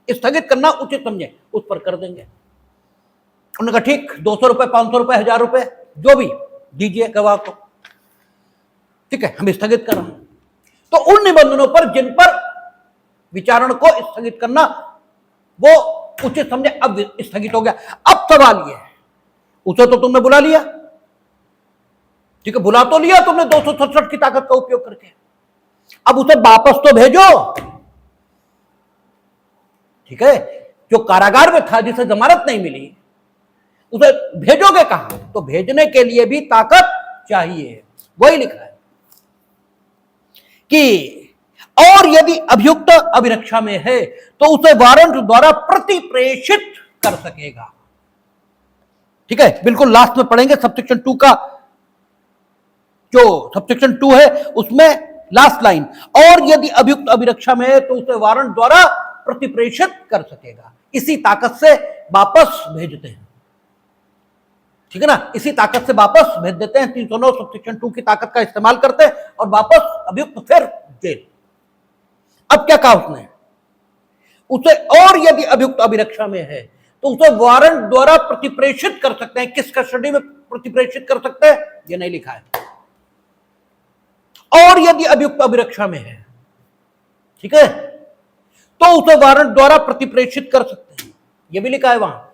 स्थगित करना उचित समझे, उस पर कर देंगे। उन्होंने कहा ठीक, 200 रुपए, 500 रुपए, 1000 रुपए जो भी दीजिए गवाह को, ठीक है, हम स्थगित कर रहे हैं। तो उन निबंधनों पर जिन पर विचारण को स्थगित करना वो उचित समझे, अब स्थगित हो गया। अब सवाल ये है, उसे तो तुमने बुला लिया, ठीक है, बुला तो लिया तुमने 267 की ताकत का उपयोग करके, अब उसे वापस तो भेजो, ठीक है। जो कारागार में था, जिसे जमानत नहीं मिली, उसे भेजोगे कहां? तो भेजने के लिए भी ताकत चाहिए, वही लिखा है कि और यदि अभियुक्त अभिरक्षा में है तो उसे वारंट द्वारा प्रतिप्रेषित कर सकेगा, ठीक है। बिल्कुल लास्ट में पढ़ेंगे सबसेक्शन 2 का, जो सबसेक्शन 2 है उसमें लास्ट लाइन, और यदि अभियुक्त अभिरक्षा में है तो उसे वारंट द्वारा प्रतिप्रेषित कर सकेगा, इसी ताकत से वापस भेजते हैं, ठीक है ना, इसी ताकत से वापस भेज देते हैं। 309 सबसेक्शन 2 की ताकत का इस्तेमाल करते हैं और वापस अभियुक्त फिर जेल। अब क्या कहा उसने, उसे और यदि अभियुक्त अभिरक्षा में है तो उसे वारंट द्वारा प्रतिप्रेषित कर सकते हैं। किस कस्टडी में प्रतिप्रेषित कर सकते हैं ये नहीं लिखा है, और यदि अभियुक्त अभिरक्षा में है, ठीक है, तो उसे वारंट द्वारा प्रतिप्रेषित कर सकते हैं, यह भी लिखा है वहां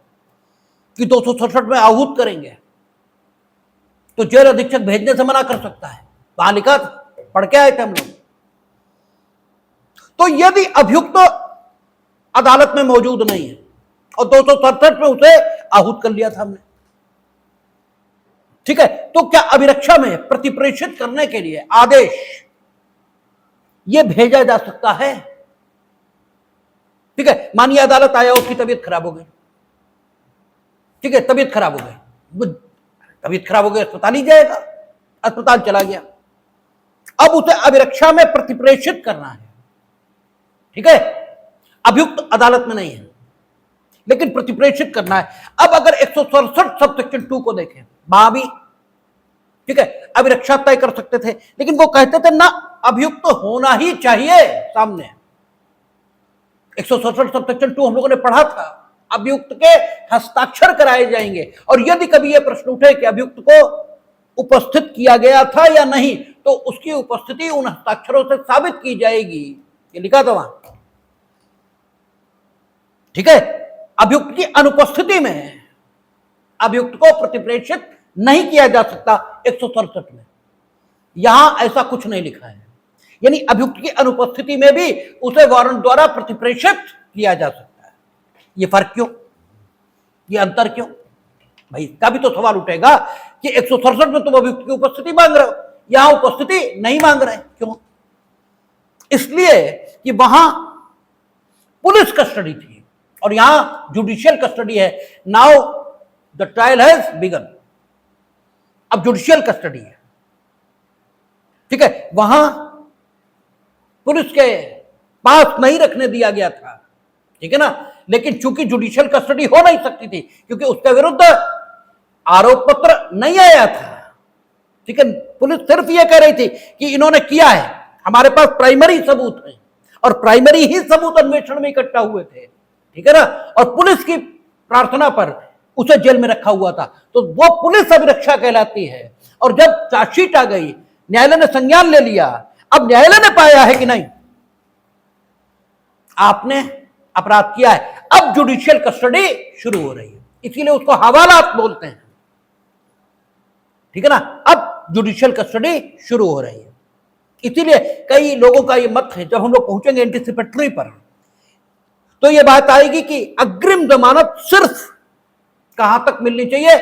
कि 267 में आहूत करेंगे तो जेल अधीक्षक भेजने से मना कर सकता है, वहां लिखा था, पढ़ के आए थे हम लोग। तो यदि अभियुक्त अदालत में मौजूद नहीं है और 267 में उसे आहूत कर लिया था हमने, ठीक है, तो क्या अभिरक्षा में प्रतिप्रेषित करने के लिए आदेश यह भेजा जा सकता है, ठीक है। मानिए अदालत आया, उसकी तबीयत खराब हो गई, ठीक है, तबीयत खराब हो गई, तबीयत खराब हो गई, अस्पताल ही जाएगा, अस्पताल चला गया, अब उसे अभिरक्षा में प्रतिप्रेषित करना है, ठीक है, अभियुक्त अदालत में नहीं है लेकिन प्रतिप्रेषित करना है। अब अगर 167 सबसेक्शन 2 को देखें, वहां भी, ठीक है, अभिरक्षा तय कर सकते थे, लेकिन वो कहते थे ना अभियुक्त होना ही चाहिए सामने। 167 सबसेक्शन 2 हम लोगों ने पढ़ा था, अभियुक्त के हस्ताक्षर कराए जाएंगे, और यदि कभी यह प्रश्न उठे कि अभियुक्त को उपस्थित किया गया था या नहीं, तो उसकी उपस्थिति उन हस्ताक्षरों से साबित की जाएगी, ये लिखा था वहां, ठीक है। अभियुक्त की अनुपस्थिति में अभियुक्त को प्रतिप्रेषित नहीं किया जा सकता 167 में, यहां ऐसा कुछ नहीं लिखा है, यानी अभियुक्त की अनुपस्थिति में भी उसे वारंट द्वारा प्रतिप्रेषित किया जा सकता है। ये फर्क क्यों, ये अंतर क्यों भाई? इसका भी तो सवाल उठेगा कि 167 में तुम अभियुक्त की उपस्थिति मांग रहे हो, यहां उपस्थिति नहीं मांग रहे, क्यों? इसलिए कि वहां पुलिस कस्टडी थी और यहां जुडिशियल कस्टडी है। Now the trial has begin, अब जुडिशियल कस्टडी है, ठीक है। वहां पुलिस के पास नहीं रखने दिया गया था, ठीक है ना। लेकिन चूंकि जुडिशियल कस्टडी हो नहीं सकती थी क्योंकि उसके विरुद्ध आरोप पत्र नहीं आया था, ठीक है। पुलिस सिर्फ ये कह रही थी कि इन्होंने किया है, हमारे पास प्राइमरी सबूत है, और प्राइमरी ही सबूत अन्वेषण में इकट्ठा हुए थे, ठीक है ना। और पुलिस की प्रार्थना पर उसे जेल में रखा हुआ था, तो वो पुलिस अभिरक्षा कहलाती है। और जब चार्जशीट आ गई, न्यायालय ने संज्ञान ले लिया, अब न्यायालय ने पाया है कि नहीं आपने अपराध किया है, अब जुडिशियल कस्टडी शुरू हो रही है, इसीलिए उसको हवालात बोलते हैं, ठीक है ना। अब जुडिशियल कस्टडी शुरू हो रही है, इसीलिए कई लोगों का ये मत है, जब हम लोग पहुंचेंगे एंटीसिपेटरी पर तो ये बात आएगी कि अग्रिम जमानत सिर्फ कहां तक मिलनी चाहिए,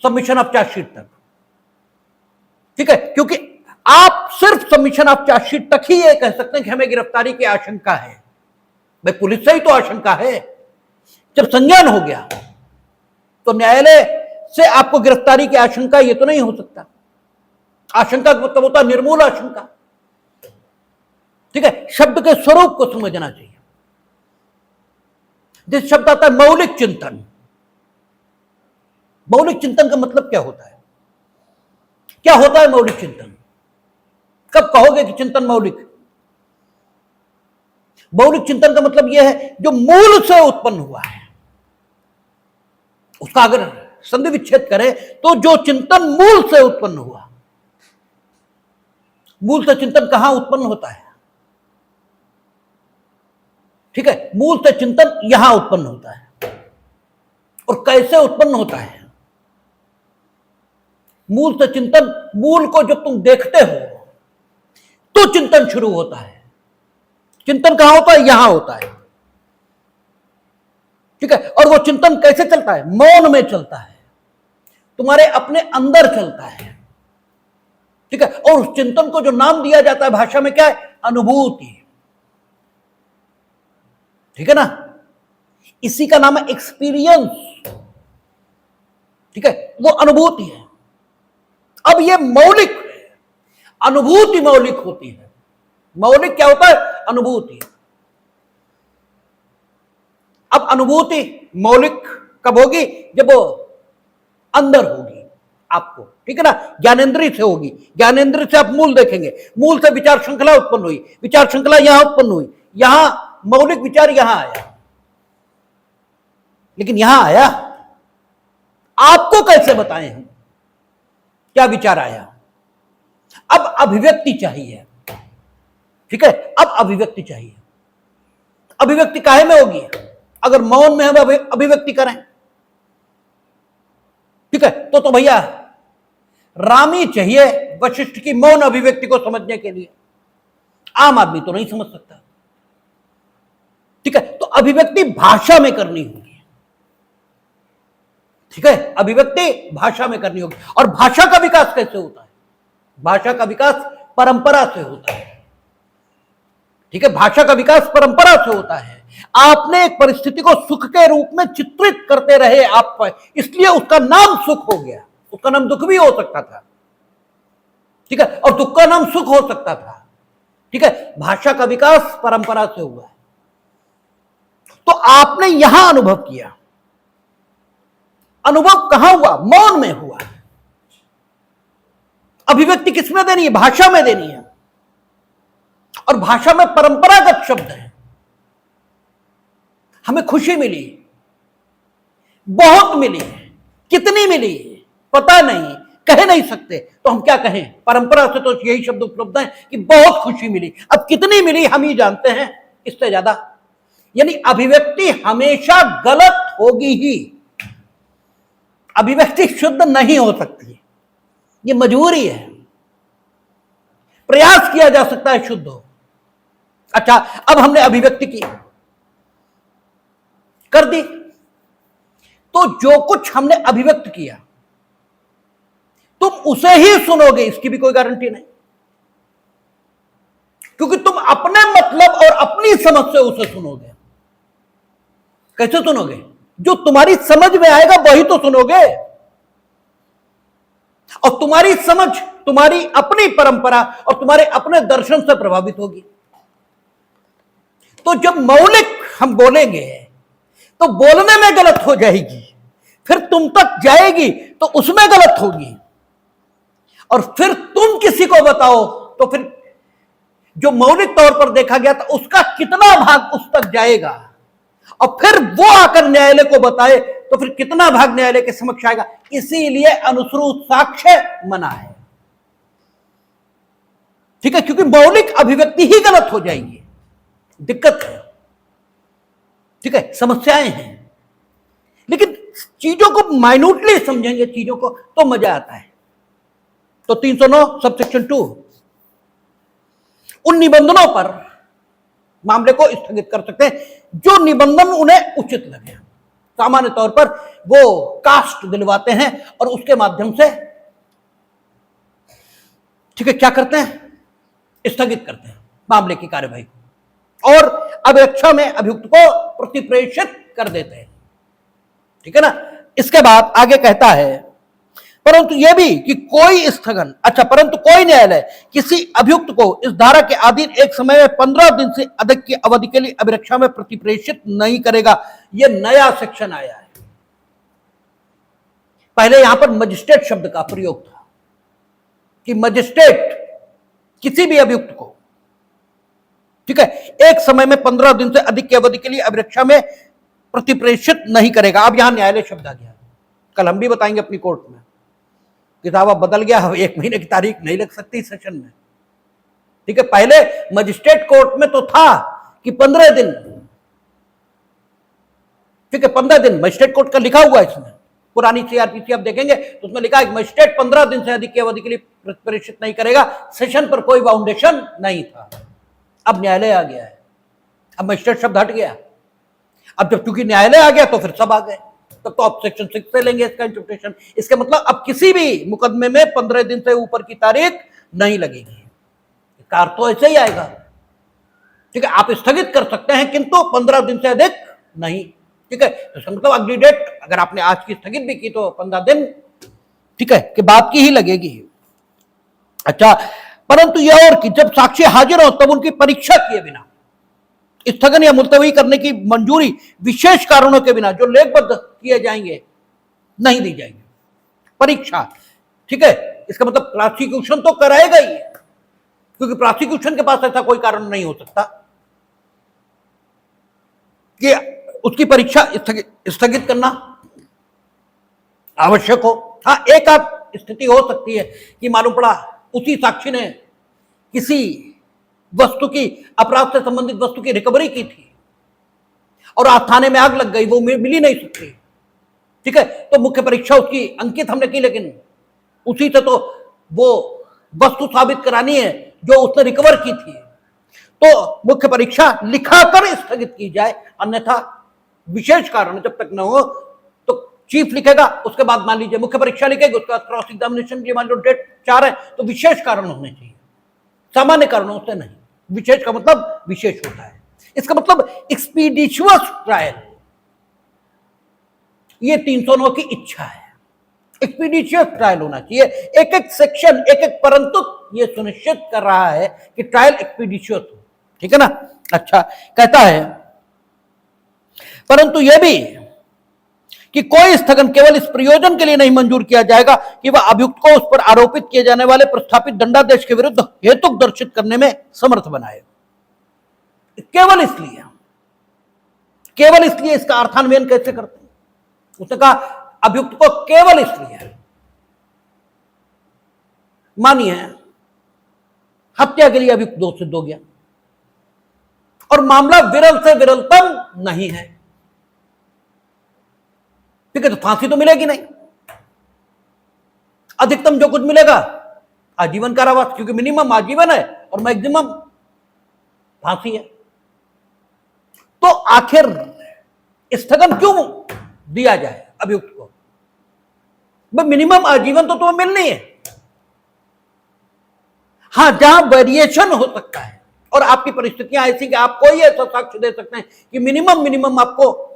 सबमिशन ऑफ चार्जशीट तक, ठीक है। क्योंकि आप सिर्फ सबमिशन ऑफ चार्जशीट तक ही ये कह सकते हैं कि हमें गिरफ्तारी की आशंका है। भाई पुलिस से ही तो आशंका है, जब संज्ञान हो गया तो न्यायालय से आपको गिरफ्तारी की आशंका ये तो नहीं हो सकता। आशंका का मतलब होता है निर्मूल आशंका, ठीक है। शब्द के स्वरूप को समझना चाहिए। जिस शब्द आता है मौलिक चिंतन, मौलिक चिंतन का मतलब क्या होता है, क्या होता है मौलिक चिंतन, कब कहोगे कि चिंतन मौलिक? मौलिक चिंतन का मतलब यह है जो मूल से उत्पन्न हुआ है, उसका अगर संधि विच्छेद करें तो जो चिंतन मूल से उत्पन्न हुआ। मूल से चिंतन कहां उत्पन्न होता है, ठीक है। मूल से चिंतन यहां उत्पन्न होता है, और कैसे उत्पन्न होता है? मूल से चिंतन, मूल को जब तुम देखते हो तो चिंतन शुरू होता है। चिंतन कहां होता है? यहां होता है, ठीक है। और वो चिंतन कैसे चलता है? मौन में चलता है, तुम्हारे अपने अंदर चलता है, ठीक है। और उस चिंतन को जो नाम दिया जाता है भाषा में क्या है? अनुभूति, ठीक है ना। इसी का नाम है एक्सपीरियंस, ठीक है। वो अनुभूति है। अब ये मौलिक है, अनुभूति मौलिक होती है। मौलिक क्या होता है? अनुभूति। अब अनुभूति मौलिक कब होगी? जब वो अंदर होगी आपको, ठीक है ना। ज्ञानेंद्रिय से होगी, ज्ञानेंद्रिय से आप मूल देखेंगे, मूल से विचार श्रृंखला उत्पन्न हुई, विचार श्रृंखला यहां उत्पन्न हुई, यहां मौलिक विचार यहां आया। लेकिन यहां आया, आपको कैसे बताएं हम क्या विचार आया? अब अभिव्यक्ति चाहिए, ठीक है। अब अभिव्यक्ति चाहिए। अभिव्यक्ति काहे में होगी? अगर मौन में हम अभिव्यक्ति करें, ठीक है, तो भैया रामी चाहिए वशिष्ठ की मौन अभिव्यक्ति को समझने के लिए। आम आदमी तो नहीं समझ सकता, ठीक है। तो अभिव्यक्ति भाषा में करनी होगी, ठीक है। अभिव्यक्ति भाषा में करनी होगी। और भाषा का विकास कैसे होता है? भाषा का विकास परंपरा से होता है, ठीक है। भाषा का विकास परंपरा से होता है। आपने एक परिस्थिति को सुख के रूप में चित्रित करते रहे आप, इसलिए उसका नाम सुख हो गया। उसका नाम दुख भी हो सकता था, ठीक है, और दुख का नाम सुख हो सकता था, ठीक है। भाषा का विकास परंपरा से हुआ है। तो आपने यहां अनुभव किया। अनुभव कहां हुआ? मौन में हुआ। अभिव्यक्ति किसमें देनी है? भाषा में देनी है। और भाषा में परंपरागत शब्द है। हमें खुशी मिली, बहुत मिली, कितनी मिली पता नहीं, कह नहीं सकते, तो हम क्या कहें? परंपरा से तो यही शब्द उपलब्ध है कि बहुत खुशी मिली। अब कितनी मिली हम ही जानते हैं, इससे ज्यादा। यानी अभिव्यक्ति हमेशा गलत होगी ही, अभिव्यक्ति शुद्ध नहीं हो सकती, ये मजबूरी है। प्रयास किया जा सकता है शुद्ध हो। अच्छा, अब हमने अभिव्यक्ति की, कर दी, तो जो कुछ हमने अभिव्यक्त किया तुम उसे ही सुनोगे, इसकी भी कोई गारंटी नहीं, क्योंकि तुम अपने मतलब और अपनी समझ से उसे सुनोगे। कैसे सुनोगे? जो तुम्हारी समझ में आएगा वही तो सुनोगे, और तुम्हारी समझ तुम्हारी अपनी परंपरा और तुम्हारे अपने दर्शन से प्रभावित होगी। तो जब मौलिक हम बोलेंगे तो बोलने में गलत हो जाएगी, फिर तुम तक जाएगी तो उसमें गलत होगी, और फिर तुम किसी को बताओ तो फिर जो मौलिक तौर पर देखा गया था उसका कितना भाग उस तक जाएगा, और फिर वो आकर न्यायालय को बताए तो फिर कितना भाग न्यायालय के समक्ष आएगा। इसीलिए अनुश्रुत साक्ष्य मना है, ठीक है, क्योंकि मौलिक अभिव्यक्ति ही गलत हो जाएगी, दिक्कत है, ठीक है, समस्याएं हैं। लेकिन चीजों को माइन्यूटली समझेंगे चीजों को तो मजा आता है। तो 309 सबसेक्शन 2 उन निबंधनों पर मामले को स्थगित कर सकते हैं जो निबंधन उन्हें उचित लगे। सामान्य तौर पर वो कास्ट दिलवाते हैं और उसके माध्यम से, ठीक है, क्या करते हैं, स्थगित करते हैं मामले की कार्यवाही को, और अभिरक्षा में अभियुक्त को प्रतिप्रेषित कर देते हैं, ठीक है ना। इसके बाद आगे कहता है, परंतु यह भी कि कोई स्थगन, अच्छा, परंतु कोई न्यायालय किसी अभियुक्त को इस धारा के अधीन एक समय में 15 दिन से अधिक की अवधि के लिए अभिरक्षा में प्रतिप्रेषित नहीं करेगा। यह नया सेक्शन आया है। पहले यहां पर मजिस्ट्रेट शब्द का प्रयोग था कि मजिस्ट्रेट किसी भी अभियुक्त को, ठीक है, एक समय में 15 दिन से अधिक की अवधि के लिए अभिरक्षा में प्रतिप्रेषित नहीं करेगा। अब यहां न्यायालय शब्द आ गया, कल हम भी बताएंगे अपनी कोर्ट में, किताब अब बदल गया, 1 महीने की तारीख नहीं लग सकती सेशन में, ठीक है। पहले मजिस्ट्रेट कोर्ट में तो था कि 15 दिन, ठीक है, 15 दिन मजिस्ट्रेट कोर्ट का लिखा हुआ है इसमें, पुरानी सीआरपीसी आप देखेंगे तो उसमें लिखा है कि मजिस्ट्रेट 15 दिन से अधिक की अवधि के लिए प्रतिप्रेषित नहीं करेगा। सेशन पर कोई बाउंडेशन नहीं था। अब न्यायालय आ गया है, अब मजिस्ट्रेट शब्द हट गया। अब जब चूंकि न्यायालय आ गया तो फिर सब आ गए, तब तो आप सेक्शन 6 से लेंगे इसका इंटरप्रिटेशन। इसका मतलब अब किसी भी मुकदमे में 15 दिन से ऊपर की तारीख नहीं लगेगी। कार तो ऐसे ही आएगा, ठीक है, आप स्थगित कर सकते हैं किंतु 15 दिन से अधिक नहीं, ठीक है। तो मतलब अगली डेट अगर आपने आज की स्थगित भी की तो 15 दिन, ठीक है, के बाद की ही लगेगी। अच्छा, परंतु यह और कि जब साक्षी हाजिर हो तब उनकी परीक्षा किए बिना स्थगन या मुलतवी करने की मंजूरी विशेष कारणों के बिना जो लेखबद्ध किए जाएंगे नहीं दी जाएगी। परीक्षा, ठीक है, इसका मतलब प्रोसिक्यूशन तो कराएगा ही, क्योंकि प्रोसिक्यूशन के पास ऐसा कोई कारण नहीं हो सकता कि उसकी परीक्षा स्थगित करना आवश्यक हो। हाँ, एक आध स्थिति हो सकती है कि मालूम पड़ा उसी साक्षी ने किसी वस्तु की, अपराध से संबंधित वस्तु की रिकवरी की थी और आज थाने में आग लग गई, वो मिली नहीं सकती, ठीक है, तो मुख्य परीक्षा उसकी अंकित हमने की, लेकिन उसी से तो वो वस्तु साबित करानी है जो उसने रिकवर की थी, तो मुख्य परीक्षा लिखाकर स्थगित की जाए। अन्यथा विशेष कारण जब तक न हो तो चीफ लिखेगा, उसके बाद मान लीजिए मुख्य परीक्षा लिखेगी, उसके बाद क्रॉस एग्जामिनेशन की मान लो डेट 4 है तो विशेष कारण होने चाहिए, सामान्य कारणों से नहीं। विशेष का मतलब विशेष होता है। इसका मतलब एक्सपीडिशियस ट्रायल, ये 309 की इच्छा है, एक्सपीडिशियस ट्रायल होना चाहिए। एक एक सेक्शन, एक एक परंतु ये सुनिश्चित कर रहा है कि ट्रायल एक्सपीडिशियस हो, ठीक है ना। अच्छा, कहता है परंतु यह भी कि कोई स्थगन केवल इस प्रयोजन के लिए नहीं मंजूर किया जाएगा कि वह अभियुक्त को उस पर आरोपित किए जाने वाले प्रस्थापित दंडादेश के विरुद्ध हेतुक दर्शित करने में समर्थ बनाए। केवल इसलिए, केवल इसलिए इसका अर्थान्वयन कैसे करते हैं? उसने कहा अभियुक्त को केवल इसलिए, मानिए हत्या के लिए अभियुक्त दोष सिद्ध हो गया और मामला विरल से विरलतम नहीं है, ठीक है, तो फांसी तो मिलेगी नहीं, अधिकतम जो कुछ मिलेगा आजीवन कारावास, क्योंकि मिनिमम आजीवन है और मैक्सिमम फांसी है। तो आखिर स्थगन क्यों दिया जाए अभियुक्त को? मिनिमम आजीवन तो तुम्हें मिलनी है। हां, जहां वेरिएशन हो सकता है और आपकी परिस्थितियां ऐसी कि आप कोई ऐसा साक्ष्य दे सकते हैं कि मिनिमम आपको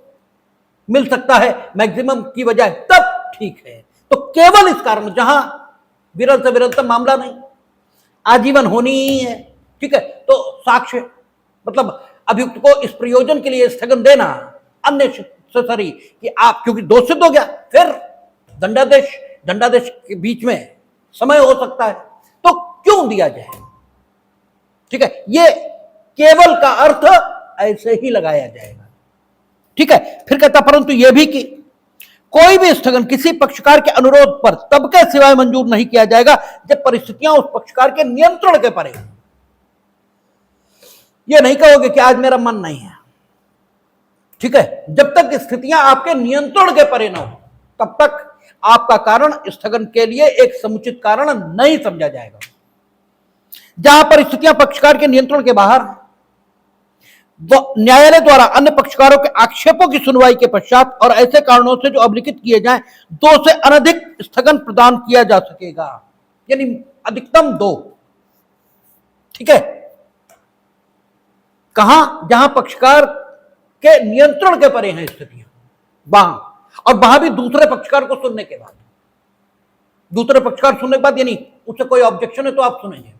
मिल सकता है मैक्सिमम की बजाय, तब ठीक है। तो केवल इस कारण, जहां विरल से विरल तक मामला नहीं, आजीवन होनी ही है, ठीक है, तो साक्ष्य मतलब अभियुक्त को इस प्रयोजन के लिए स्थगन देना अननेसेसरी कि आप, क्योंकि दोष सिद्ध हो गया, फिर दंडादेश के बीच में समय हो सकता है, तो क्यों दिया जाए? ठीक है, ये केवल का अर्थ ऐसे ही लगाया जाएगा। ठीक है, फिर कहता परंतु यह भी कि कोई भी स्थगन किसी पक्षकार के अनुरोध पर तब के सिवाय मंजूर नहीं किया जाएगा जब परिस्थितियां उस पक्षकार के नियंत्रण के परे। यह नहीं कहोगे कि आज मेरा मन नहीं है, ठीक है, जब तक स्थितियां आपके नियंत्रण के परे न हो तब तक आपका कारण स्थगन के लिए एक समुचित कारण नहीं समझा जाएगा। जहां परिस्थितियां पक्षकार के नियंत्रण के बाहर, न्यायालय द्वारा अन्य पक्षकारों के आक्षेपों की सुनवाई के पश्चात और ऐसे कारणों से जो अभिलिखित किए जाएं, 2 से अनधिक स्थगन प्रदान किया जा सकेगा, यानी अधिकतम 2। ठीक है, कहां? जहां पक्षकार के नियंत्रण के परे हैं स्थितियां, वहां, और वहां भी दूसरे पक्षकार को सुनने के बाद, दूसरे पक्षकार सुनने के बाद, यानी उससे कोई ऑब्जेक्शन है तो आप सुनेंगे।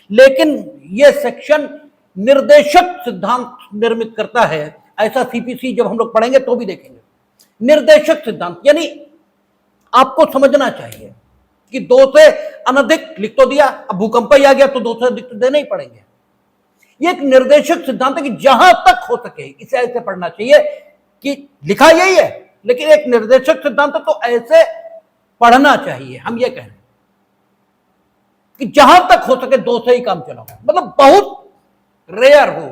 लेकिन यह सेक्शन निर्देशक सिद्धांत निर्मित करता है, ऐसा सीपीसी जब हम लोग पढ़ेंगे तो भी देखेंगे। निर्देशक सिद्धांत यानी आपको समझना चाहिए कि 2 से अनधिक लिख तो दिया, अब भूकंप ही आ गया तो 2 से अधिक तो देने ही पड़ेंगे। ये एक निर्देशक सिद्धांत है कि जहां तक हो सके इसे ऐसे पढ़ना चाहिए कि लिखा यही है, लेकिन एक निर्देशक सिद्धांत तो ऐसे पढ़ना चाहिए। हम ये कह रहे हैं कि जहां तक हो सके 2 से ही काम चलाओ, मतलब बहुत रेयर हो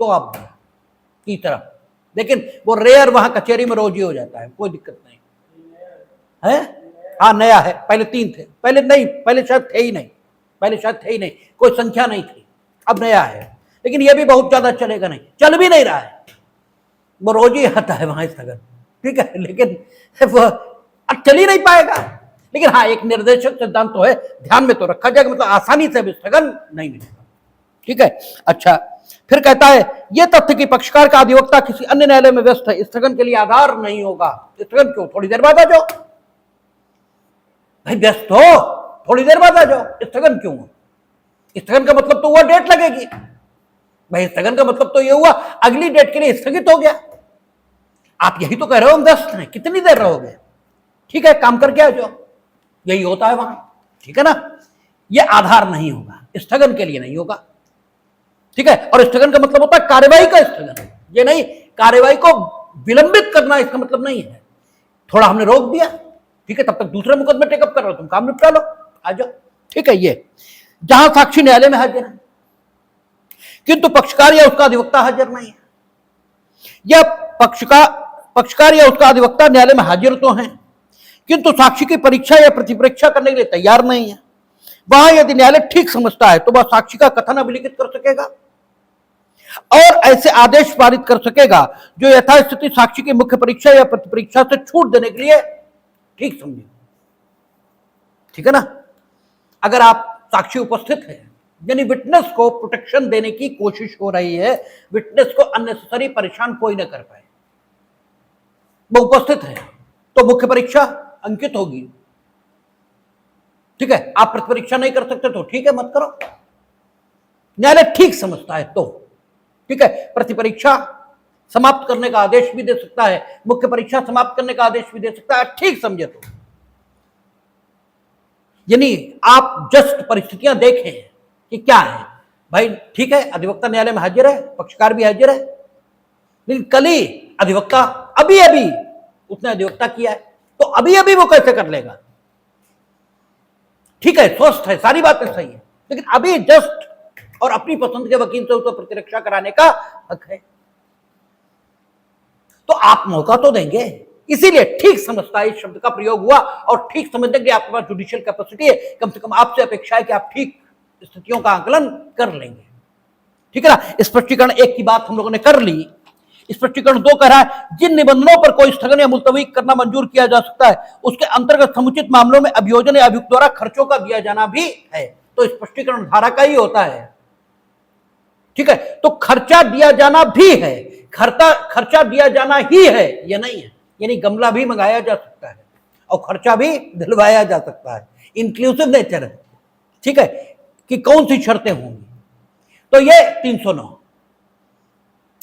तो आप की तरफ, लेकिन वो रेयर वहां कचहरी में रोज ही हो जाता है, कोई दिक्कत नहीं है। हाँ, नया है, पहले 3 थे, पहले नहीं, पहले शायद थे ही नहीं, पहले शायद थे ही नहीं, कोई संख्या नहीं थी, अब नया है। लेकिन ये भी बहुत ज्यादा चलेगा नहीं, चल भी नहीं रहा है, वो रोज ही आता है वहां स्थगन। ठीक है, लेकिन वो अब चल ही नहीं पाएगा। लेकिन हाँ, एक निर्देशक सिद्धांत तो है, ध्यान में तो रखा जाएगा, मतलब आसानी से स्थगन नहीं मिलेगा। ठीक है, अच्छा, फिर कहता है यह तथ्य कि पक्षकार का अधिवक्ता किसी अन्य न्यायालय में व्यस्त है स्थगन के लिए आधार नहीं होगा। स्थगन क्यों? थोड़ी देर बाद आ जाओ भाई, व्यस्त हो थोड़ी देर बाद आ जाओ, स्थगन क्यों? स्थगन का मतलब तो हुआ डेट लगेगी भाई, स्थगन का मतलब तो यह हुआ अगली डेट के लिए स्थगित हो गया। आप यही तो कह रहे हो हम व्यस्त हैं, कितनी देर रहोगे? ठीक है, काम करके आ जाओ, यही होता है वहां। ठीक है ना, यह आधार नहीं होगा, स्थगन के लिए नहीं होगा। ठीक है, और स्थगन का मतलब होता है कार्यवाही का स्थगन, ये नहीं कार्यवाही को विलंबित करना, इसका मतलब नहीं है थोड़ा हमने रोक दिया, ठीक है, तब तक दूसरे मुकदमे टेकअप कर रहे हो, तुम काम निपटा लो, आ जाओ। ठीक है, ये जहां साक्षी न्यायालय में हाजिर है किंतु पक्षकार या उसका अधिवक्ता हाजिर नहीं है, या पक्षकार या उसका अधिवक्ता न्यायालय में हाजिर तो हैं किंतु साक्षी की परीक्षा या प्रतिपरीक्षा करने के लिए तैयार नहीं है, वहां यदि न्यायालय ठीक समझता है तो वह साक्षी का कथन अभिलिखित कर सकेगा और ऐसे आदेश पारित कर सकेगा जो यथास्थिति साक्षी की मुख्य परीक्षा या प्रतिपरीक्षा से छूट देने के लिए ठीक समझे। ठीक है ना, अगर आप साक्षी उपस्थित है, यानी विटनेस को प्रोटेक्शन देने की कोशिश हो रही है, विटनेस को अननेसेसरी परेशान कोई न कर पाए, वो उपस्थित है तो मुख्य परीक्षा अंकित होगी। ठीक है, आप प्रतिपरीक्षा नहीं कर सकते तो ठीक है, मत करो, न्यायालय ठीक समझता है तो ठीक है, प्रतिपरीक्षा समाप्त करने का आदेश भी दे सकता है, मुख्य परीक्षा समाप्त करने का आदेश भी दे सकता है, ठीक समझे तो। यानी आप जस्ट परिस्थितियां देखें कि क्या है भाई। ठीक है, अधिवक्ता न्यायालय में हाजिर है, पक्षकार भी हाजिर है, लेकिन कल ही अधिवक्ता अभी उसने अधिवक्ता किया है तो अभी वो कैसे कर लेगा? ठीक है, स्वस्थ है, सारी बातें सही है, लेकिन अभी जस्ट और अपनी पसंद के वकील से उसको प्रतिरक्षा कराने का हक है, तो आप मौका तो देंगे। इसीलिए ठीक समझता है इस शब्द का प्रयोग हुआ, और ठीक समझने के लिए आपके पास जुडिशियल कैपेसिटी है, कम से कम आपसे अपेक्षा है कि आप ठीक स्थितियों का आकलन कर लेंगे। ठीक है ना, स्पष्टीकरण 1 की बात हम लोगों ने कर ली। स्पष्टीकरण 2 कह रहा है जिन निबंधनों पर कोई स्थगन या मुलतवी करना मंजूर किया जा सकता है उसके अंतर्गत समुचित मामलों में अभियोजन या अभियुक्त द्वारा खर्चों का दिया जाना भी है, तो स्पष्टीकरण धारा का ही होता है। ठीक है, तो खर्चा दिया जाना भी है, खर्चा दिया जाना ही है, यह नहीं है, यानी गमला भी मंगाया जा सकता है और खर्चा भी दिलवाया जा सकता है, इंक्लूसिव नेचर है। ठीक है, कि कौन सी शर्तें होंगी, तो ये 309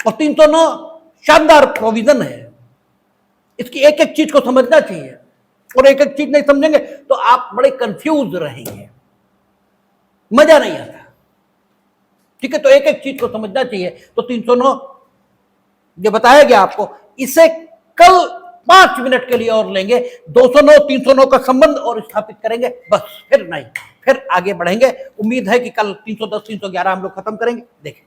और 309 शानदार प्रोविजन है। इसकी एक एक चीज को समझना चाहिए, और एक एक चीज नहीं समझेंगे तो आप बड़े कंफ्यूज रहेंगे, मजा नहीं आता। ठीक है, तो एक एक चीज को समझना चाहिए। तो 309 जो बताया गया आपको, इसे कल 5 मिनट के लिए और लेंगे, 209 309 का संबंध और स्थापित करेंगे, बस फिर नहीं, फिर आगे बढ़ेंगे। उम्मीद है कि कल 310 311 हम लोग खत्म करेंगे। देखें